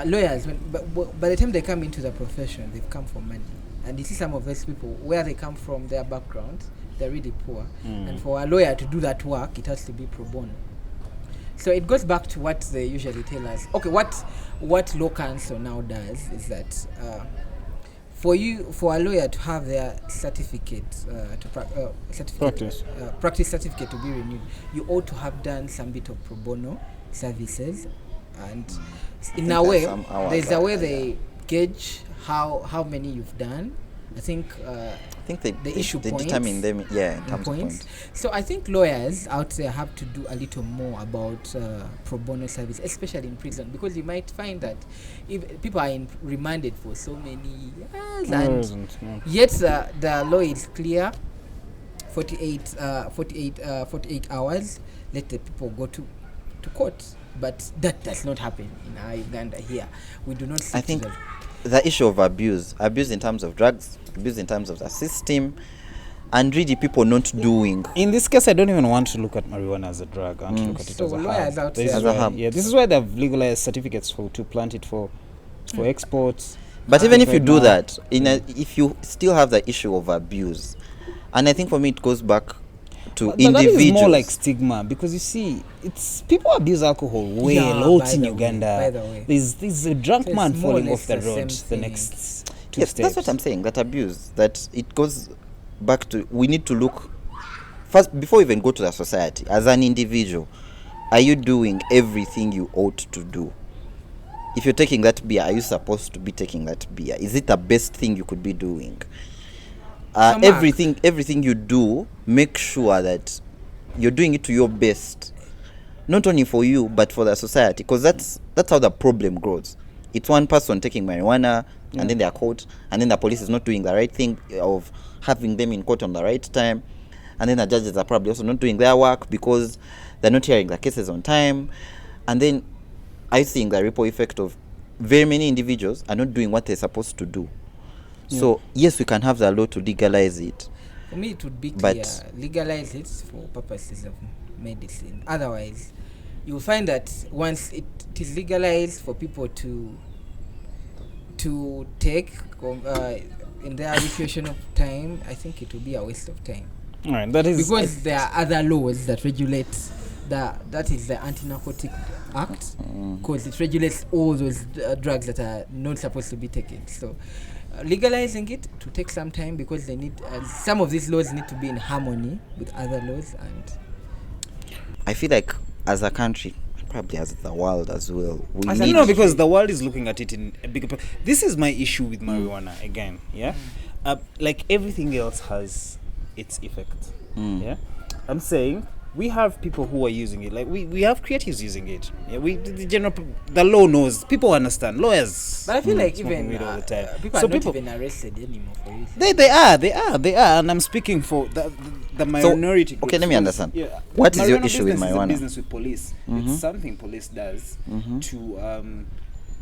lawyers, but by the time they come into the profession, they've come for money. And you see some of those people, where they come from, their backgrounds, they're really poor. And for a lawyer to do that work, it has to be pro bono. So it goes back to what they usually tell us. Okay, what law counsel now does is that for a lawyer to have their certificate practice certificate to be renewed, you ought to have done some bit of pro bono services, and in a way, there's a way they gauge how many you've done. I think they issue points. Determine them, in terms of points. So I think lawyers out there have to do a little more about pro bono service, especially in prison, because you might find that if people are remanded for so many years, and yet the law is clear, 48 hours, let the people go to court. But that does not happen in Uganda here. We do not see. I think the issue of abuse in terms of drugs, abuse in terms of the system, and really people not doing. In this case, I don't even want to look at marijuana as a drug. I want to look at it as a herb. Yeah, this is why they've legalized certificates to plant it for exports. But even if you do that, if you still have the issue of abuse, and I think for me it goes back to individuals. That is more like stigma, because you see, it's people abuse alcohol way a lot in Uganda. By the way, there's a drunk man falling off the road the next two steps. That's what I'm saying. That abuse, that it goes back to, we need to look first before we even go to the society. As an individual, are you doing everything you ought to do? If you're taking that beer, are you supposed to be taking that beer? Is it the best thing you could be doing? Everything you do, make sure that you're doing it to your best, not only for you but for the society, because that's how the problem grows. It's one person taking marijuana, and then they are caught, and then the police is not doing the right thing of having them in court on the right time, and then the judges are probably also not doing their work because they're not hearing the cases on time, and then I think the ripple effect of very many individuals are not doing what they're supposed to do. So yes, we can have the law to legalize it. For me, it would be clear, legalize it for purposes of medicine. Otherwise, you'll find that once it is legalized for people to take in their allocation of time, I think it will be a waste of time. All right, that is because there are other laws that regulate that is the Anti-Narcotic Act, because it regulates all those drugs that are not supposed to be taken. So legalizing it to take some time, because they need some of these laws need to be in harmony with other laws. And I feel like as a country, probably as the world as well, because the world is looking at it in a bigger. This is my issue with marijuana again. Yeah, like everything else has its effect. Yeah, I'm saying we have people who are using it. Like we have creatives using it. Yeah, the law knows. People understand. Lawyers. But I feel like even all the time. People are not even arrested anymore for it. They are, and I'm speaking for the minority. So, okay, let me understand. Yeah, what is your issue with marijuana? Business with police. It's something police does to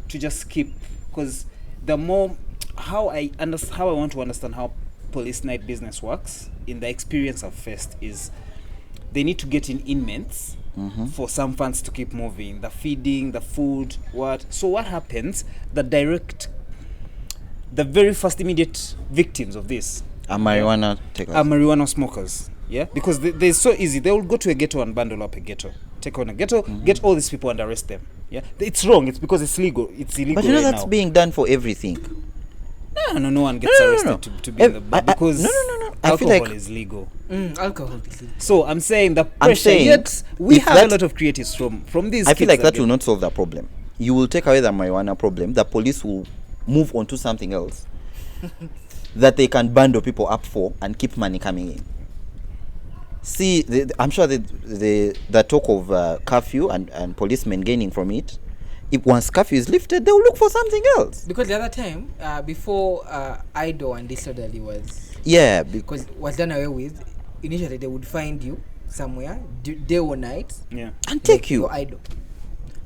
just keep, because the more how I want to understand how police night business works in the experience I've faced is they need to get in inmates for some funds to keep moving, the feeding, the food, what. So what happens? The very first immediate victims of this are marijuana takers. Are marijuana smokers. Yeah, because they're so easy. They will go to a ghetto and bundle up a ghetto, take on a ghetto, get all these people and arrest them. Yeah, it's wrong. It's because it's legal. It's illegal. But you know right that's now. being done for everything. No one gets arrested to be in the because alcohol is legal. Alcohol is legal. So I'm saying the pressure. Yet we have a lot of creatives from these. I feel like that will not solve the problem. You will take away the marijuana problem. The police will move on to something else that they can bundle people up for and keep money coming in. See, I'm sure the talk of curfew and policemen gaining from it. If once curfew is lifted, they will look for something else. Because the other time, before idle and disorderly was because was done away with, initially they would find you somewhere, day or night, and take you idle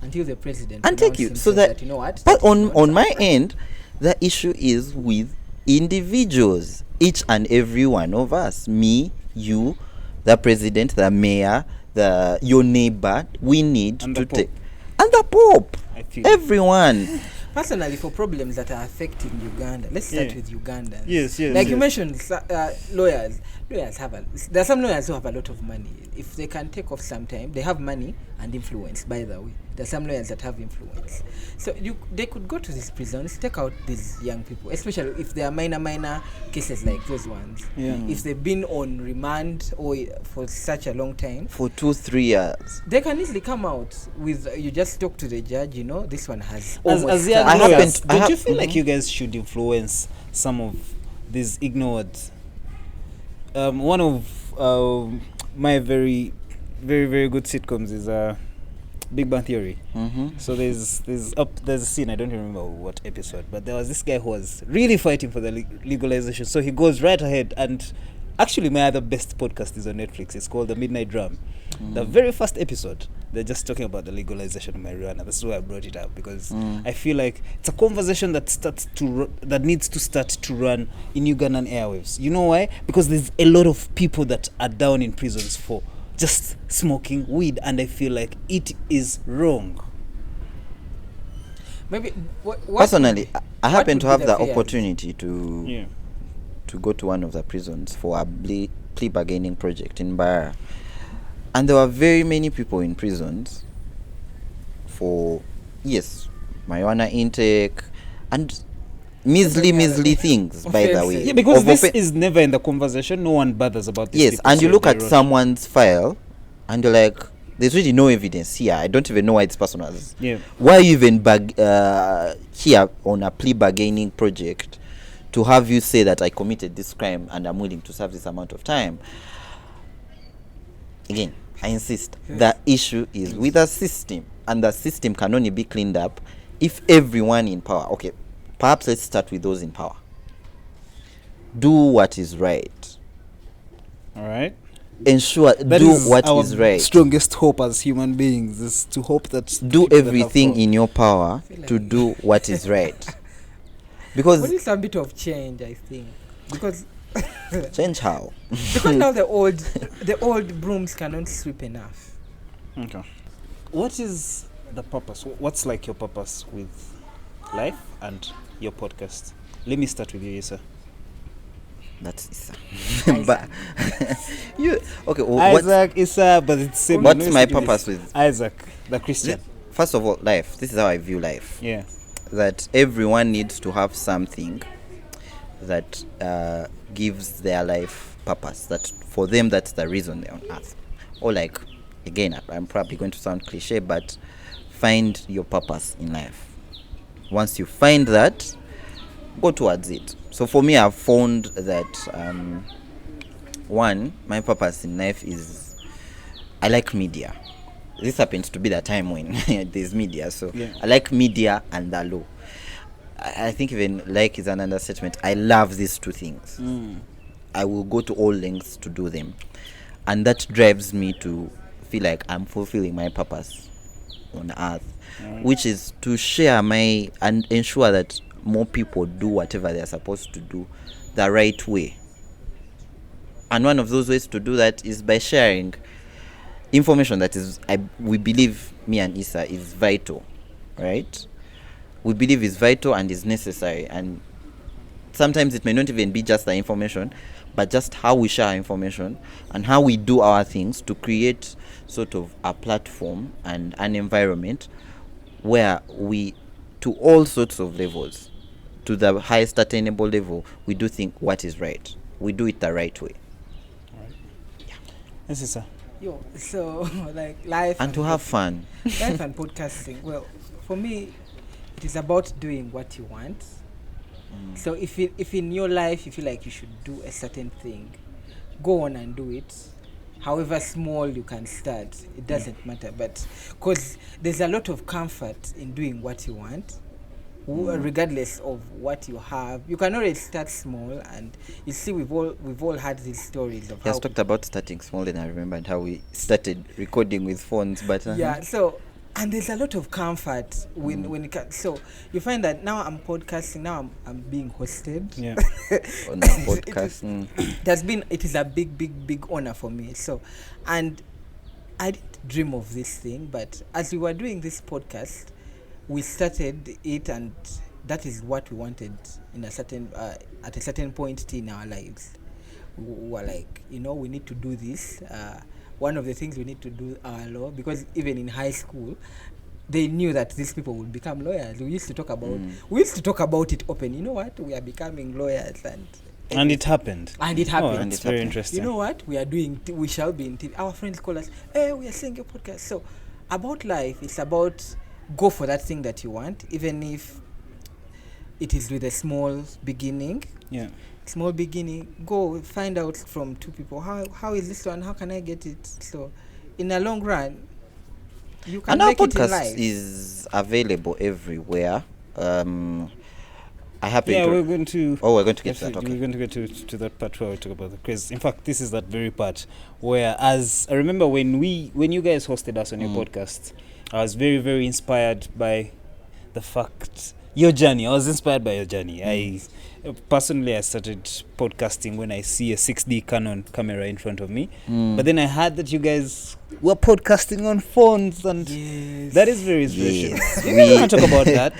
until the president and take you. So that you know what. But on my end, the issue is with individuals, each and every one of us, me, you, the president, the mayor, your neighbor. We need to take. And the Pope, everyone. Personally, for problems that are affecting Uganda, let's start with Ugandans. Yes. Like you mentioned, lawyers have there are some lawyers who have a lot of money. If they can take off some time, they have money and influence. By the way, there are some lawyers that have influence. So they could go to these prisons, take out these young people, especially if they are minor cases like those ones. Yeah. If they've been on remand or for such a long time, for 2-3 years, they can easily come out with. You just talk to the judge. You know, this one has. As young lawyers, don't you feel like you guys should influence some of these ignored? One of my very, very, very good sitcoms is Big Bang Theory. So there's a scene, I don't remember what episode, but there was this guy who was really fighting for the legalization. So he goes right ahead, and actually my other best podcast is on Netflix. It's called The Midnight Drum. The very first episode, they're just talking about the legalization of marijuana. That's why I brought it up, because I feel like it's a conversation that needs to start to run in Ugandan airwaves. You know why? Because there's a lot of people that are down in prisons for just smoking weed, and I feel like it is wrong. Maybe personally, I happen to have the opportunity to go to one of the prisons for a plea bargaining project in Bara. And there were very many people in prisons for, marijuana intake and measly things, by the way. Yeah, because this is never in the conversation. No one bothers about this. Yes, and you look at someone's file and you're like, there's really no evidence here. I don't even know why this person was. Yeah. Why even here on a plea bargaining project to have you say that I committed this crime and I'm willing to serve this amount of time? Again, I insist, the issue is with the system, and the system can only be cleaned up if everyone in power, okay, perhaps let's start with those in power, do what is right. All right. Ensure That do is what our is right. strongest hope as human beings is to hope that Do people that have everything power- in your power to do what is right. Because What is a bit of change, I think, because change how? because now the old brooms cannot sweep enough. Okay. What is the purpose? What's like your purpose with life and your podcast? Let me start with you, Isa. That's Isa. Isaac. But you okay? Well, Isaac, Isa, but it's same. what's No, my it's different. purpose with? Isaac, the Christian? First of all, life. This is how I view life. Yeah. That everyone needs to have something that gives their life purpose. That for them, that's the reason they're on earth. Or like, again, I'm probably going to sound cliche, but find your purpose in life. Once you find that, go towards it. So for me, I've found that one, my purpose in life is I like media. This happens to be the time when there's media. So Yeah. I like media and the law. I think even like is an understatement. I love these two things. I will go to all lengths to do them. And that drives me to feel like I'm fulfilling my purpose on earth, which is to share my and ensure that more people do whatever they're supposed to do the right way. And one of those ways to do that is by sharing information that is, we believe, me and Isa, is vital, right? We believe is vital and is necessary. And sometimes it may not even be just the information, but just how we share our information and how we do our things to create sort of a platform and an environment where we, to all sorts of levels, to the highest attainable level, we do think what is right. We do it the right way. Yes, Isa. Yo, so like life And to have fun. life and podcasting. Well, for me, it is about doing what you want. So if in your life you feel like you should do a certain thing, go on and do it. However small you can start, it doesn't matter. But because there's a lot of comfort in doing what you want, regardless of what you have. You can always start small, and you see we've all had these stories of He has how talked about starting small, and I remembered how we started recording with phones, but yeah. So and there's a lot of comfort when it comes. So you find that now I'm podcasting. Now I'm being hosted. Yeah. on the podcast. It is a big honor for me. So, and I didn't dream of this thing, but as we were doing this podcast, we started it, and that is what we wanted in a certain at a certain point in our lives. We were like, we need to do this. One of the things we need to do our law, because even in high school, they knew that these people would become lawyers. We used to talk about it open. You know what? We are becoming lawyers, And it happened. And it happened. Oh, that's very interesting. You know what? We are doing. We shall be in TV. Our friends call us. Hey, we are saying a podcast. So, about life, it's about go for that thing that you want, even if it is with a small beginning. Yeah. Small beginning. Go find out from two people. How is this one? How can I get it? So, in the long run, you can And our make it in podcast life. is available everywhere. I happen Yeah, to. we're going to. We're going to get to that. Absolutely, Okay. we're going to get to that part where we talk about the craze. In fact, this is that very part where, as I remember when you guys hosted us on your podcast, I was very, very inspired by the fact your journey. I was inspired by your journey. I started podcasting when I see a 6D Canon camera in front of me. But then I heard that you guys were podcasting on phones, and that is very inspirational. Yes. We want to talk about that.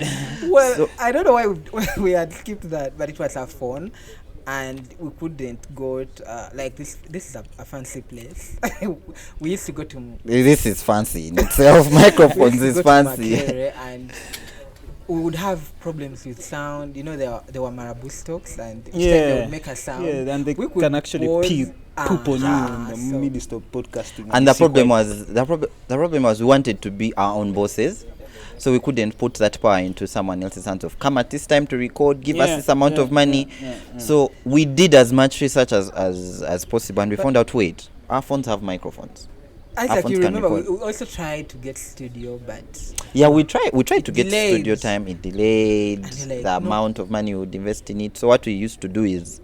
Well, I don't know why we had skipped that, but it was a phone, and we couldn't go to, like this. This is a fancy place. We used to go to. This is fancy in itself. Microphones is fancy. And we would have problems with sound. There were marabou stocks, and each time Yeah. they would make a sound. Yeah, and they we could can actually pause. poop on you in the So- midst of podcasting. And the see problem quite- was the problem was we wanted to be our own bosses, so we couldn't put that power into someone else's hands of come at this time to record, give us this amount of money. So we did as much research as possible, and we found out, wait, our phones have microphones. Isaac, you phones can remember we record. also tried to get studio, but Yeah, we tried to get delayed. studio time. It delayed And you're like, the no. amount of money we would invest in it. So what we used to do is,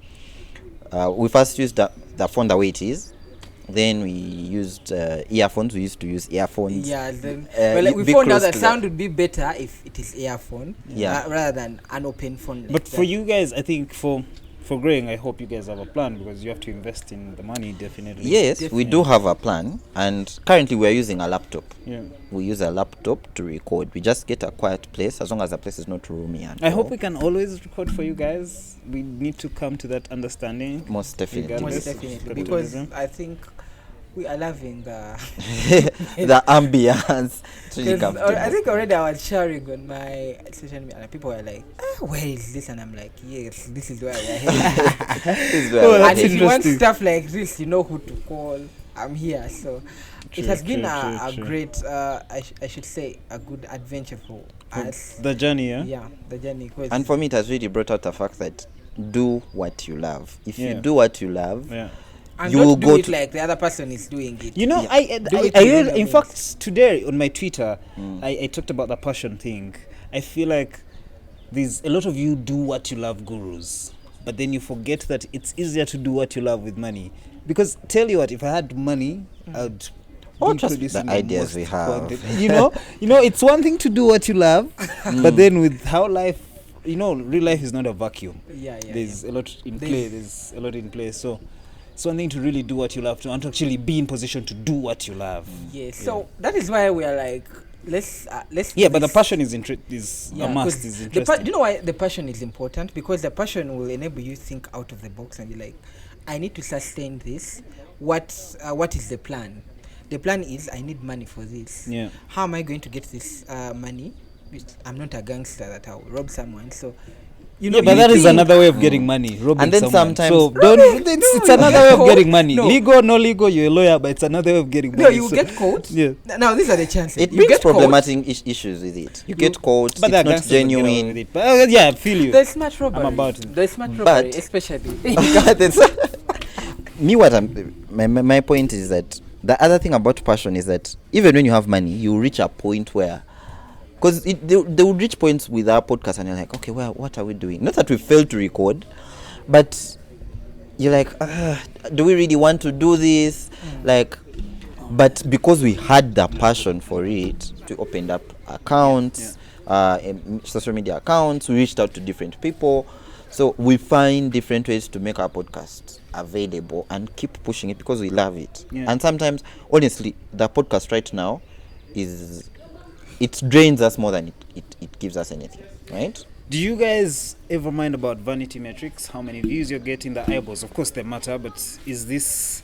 we first used the phone the way it is. Then we used earphones. We used to use earphones. yeah, then we be found out close that to sound would be better if it is earphone, Yeah. rather than an open phone. Like But for that. you guys, I think for growing, I hope you guys have a plan because you have to invest in the money definitely. Yes, we do have a plan, and currently we are using a laptop. Yeah. We use a laptop to record. We just get a quiet place, as long as the place is not roomy. And I hope we can always record for you guys. We need to come to that understanding. most definitely. most Regardless. definitely, Capitalism. because I think we are loving the. The ambience. It's really 'Cause comfortable. I think already I was sharing on my social media, and people were like, "Where is this?" And I'm like, "Yes, this is where we are heading." This is Oh, where that's And if you want interesting. stuff like this, you know who to call. I'm here. So True, it has been true, a true. great, I should say, a good adventure for us. The journey, yeah? Yeah, the journey. 'cause And for me, it has really brought out the fact that do what you love. If Yeah. you do what you love, Yeah. and you don't will do go it to- like the other person is doing it. You know, Yeah. Do it I within really, your in means. fact, today on my Twitter, Mm. I talked about the passion thing. I feel like there's a lot of you do what you love gurus, but then you forget that it's easier to do what you love with money. Because tell you what, if I had money, I'd Oh, be trust producing the ideas most we have. content. You know, it's one thing to do what you love, but then with how life, real life is not a vacuum. Yeah. There's a lot in There's- play. There's a lot in play. So it's one thing to really do what you love, and to actually be in position to do what you love. Yes. So that is why we are like, let's. Yeah, do but the this. passion is Yeah, a must. 'cause Is do interesting. you know why the passion is important? Because the passion will enable you to think out of the box and be like, I need to sustain this. What is the plan? The plan is I need money for this. Yeah. How am I going to get this money? I'm not a gangster that I'll rob someone. So, Yeah, but that is another way of getting money. Robbing And then someone. sometimes- so Robbing- it's no, another you way get of caught. getting money. No. Legal, no legal, you're a lawyer, but it's another way of getting money. No, you So- get caught. Yeah. Now these are the chances. it you brings get caught. problematic issues with it. You get caught, But it's that not gangsters will get away with genuine. it. But, yeah, I feel you. There's smart robbery. about it. There's smart But- robbery, especially. Me, my point is that the other thing about passion is that even when you have money, you reach a point where, because they would reach points with our podcast and you're like, okay, well, what are we doing? Not that we failed to record, but you're like, do we really want to do this? Like, but because we had the passion for it, we opened up accounts, social media accounts, we reached out to different people. So we find different ways to make our podcast available and keep pushing it because we love it. Yeah. And sometimes, honestly, the podcast right now it drains us more than it gives us anything, right? Do you guys ever mind about vanity metrics? How many views you're getting, the eyeballs? Of course they matter, but is this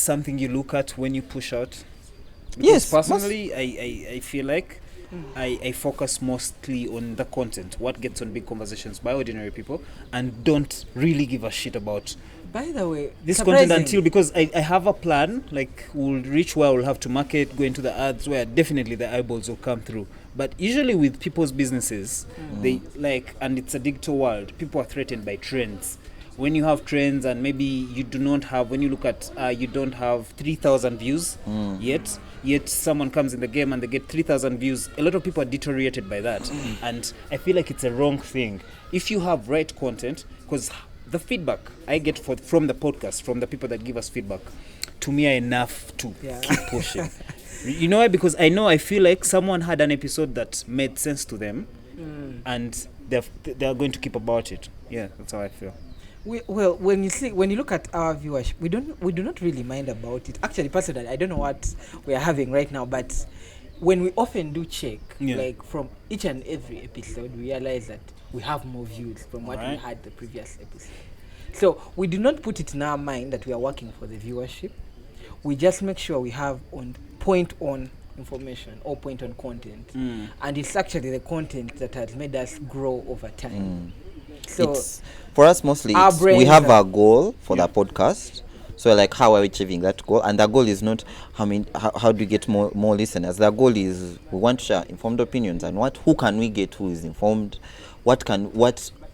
something you look at when you push out? Because Yes, personally, I feel like I focus mostly on the content, what gets on Big Conversations by ordinary people, and don't really give a shit about By the way, this surprising. content until, because I have a plan, like we'll reach where we'll have to market, go into the ads where definitely the eyeballs will come through. But usually with people's businesses, they like, and it's a digital world, people are threatened by trends. When you have trends and maybe you do not have, when you look at, you don't have 3,000 views yet someone comes in the game and they get 3,000 views, a lot of people are deteriorated by that. And I feel like it's a wrong thing. If you have right content, because the feedback I get from the podcast, from the people that give us feedback, to me are enough to keep pushing. You know why? Because I feel like someone had an episode that made sense to them, and they're going to keep about it. Yeah, that's how I feel. Well, when you look at our viewership, we do not really mind about it. Actually, personally, I don't know what we are having right now, but when we often do check, like from each and every episode, we realize that we have more views from what we had the previous episode. So we do not put it in our mind that we are working for the viewership. We just make sure we have point on information or point on content, and it's actually the content that has made us grow over time. So For us, mostly, we have a goal for the podcast. So, like, how are we achieving that goal? And the goal is not how do we get more listeners. The goal is we want to share informed opinions and who can we get who is informed? What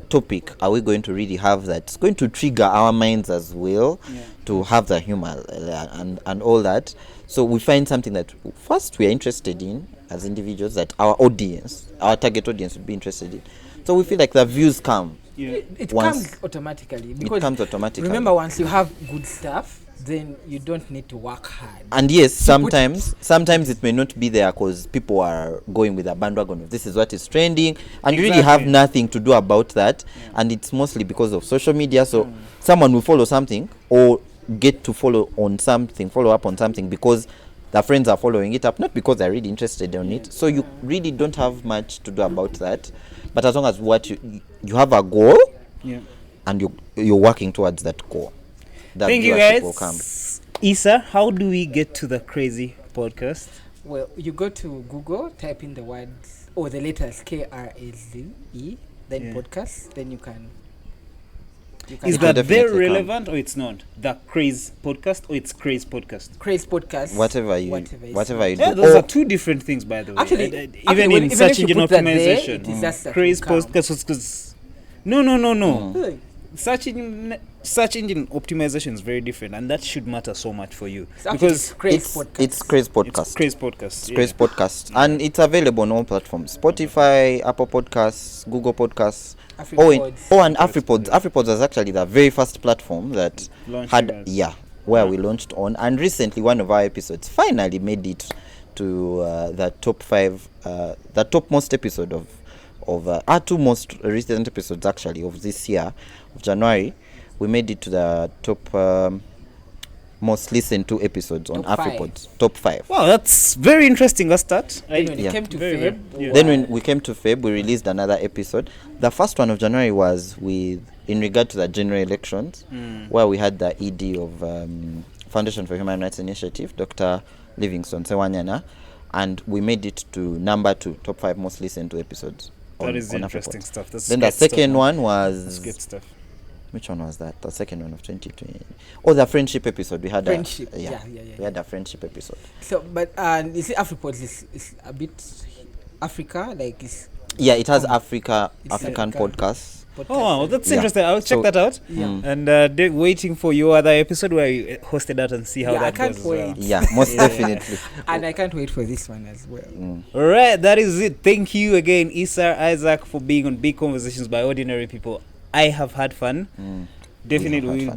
topic are we going to really have that's going to trigger our minds as well, to have the humor and all that. So we find something that first we are interested in as individuals, that our audience, our target audience would be interested in. So we feel like the views come. It comes automatically. Because it comes automatically. Remember, once you have good stuff, then you don't need to work hard. And yes, sometimes it may not be there because people are going with a bandwagon of this is what is trending, and you really have nothing to do about that. And it's mostly because of social media. So someone will follow something or get to follow up on something because their friends are following it up, not because they're really interested in it. So you really don't have much to do about that. But as long as what you have a goal, and you're working towards that goal, that thank you guys. Isa, how do we get to the Krazed Podcast? Well, you go to Google, type in the words or the letters KRAZE, then podcast, then you can. Is that very relevant or it's not? The Krazed Podcast or it's Krazed Podcast? Krazed Podcast. Whatever you do. Yeah, those are two different things, by the way. Actually, even in search engine optimization, Krazed Podcast. No. Search engine optimization is very different, and that should matter so much for you because it's Krazed Podcast. Krazed Podcast, and it's available on all platforms: Spotify, Apple Podcasts, Google Podcasts. And AfriPods. AfriPods was actually the very first platform that where we launched on, and recently one of our episodes finally made it to the top 5, the topmost episode of our 2 most recent episodes actually of this year of January. We made it to the top most listened to episodes on AfriPods. Top 5. Wow, that's very interesting. A start. Then when it came to Feb, then when we came to Feb, we released another episode. The first one of January was in regard to the general elections, where we had the ED of Foundation for Human Rights Initiative, Dr. Livingston Sewanyana, and we made it to number 2, top 5 most listened to episodes. That is interesting stuff. Then the second one was... That's good stuff. Which one was that? The second one of 2020. Oh, the friendship episode. We had friendship. We had a friendship episode. So, but you see, AfriPods is a bit Africa, like it's. Yeah, it has African podcasts. Oh, that's interesting. I'll check that out. Yeah. And waiting for your other episode where you hosted that and see how that goes. Wait. Yeah, most definitely. And I can't wait for this one as well. All right, that is it. Thank you again, Isa, Isaac, for being on Big Conversations by Ordinary People. I have had fun. Definitely we'll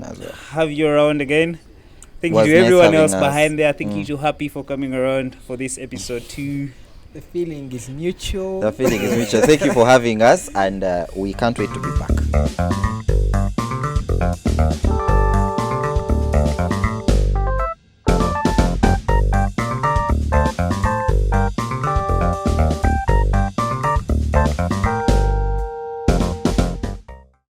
have you around again. Thank you to everyone else behind there. Thank you to Happy for coming around for this episode too. The feeling is mutual. Thank you for having us, and we can't wait to be back.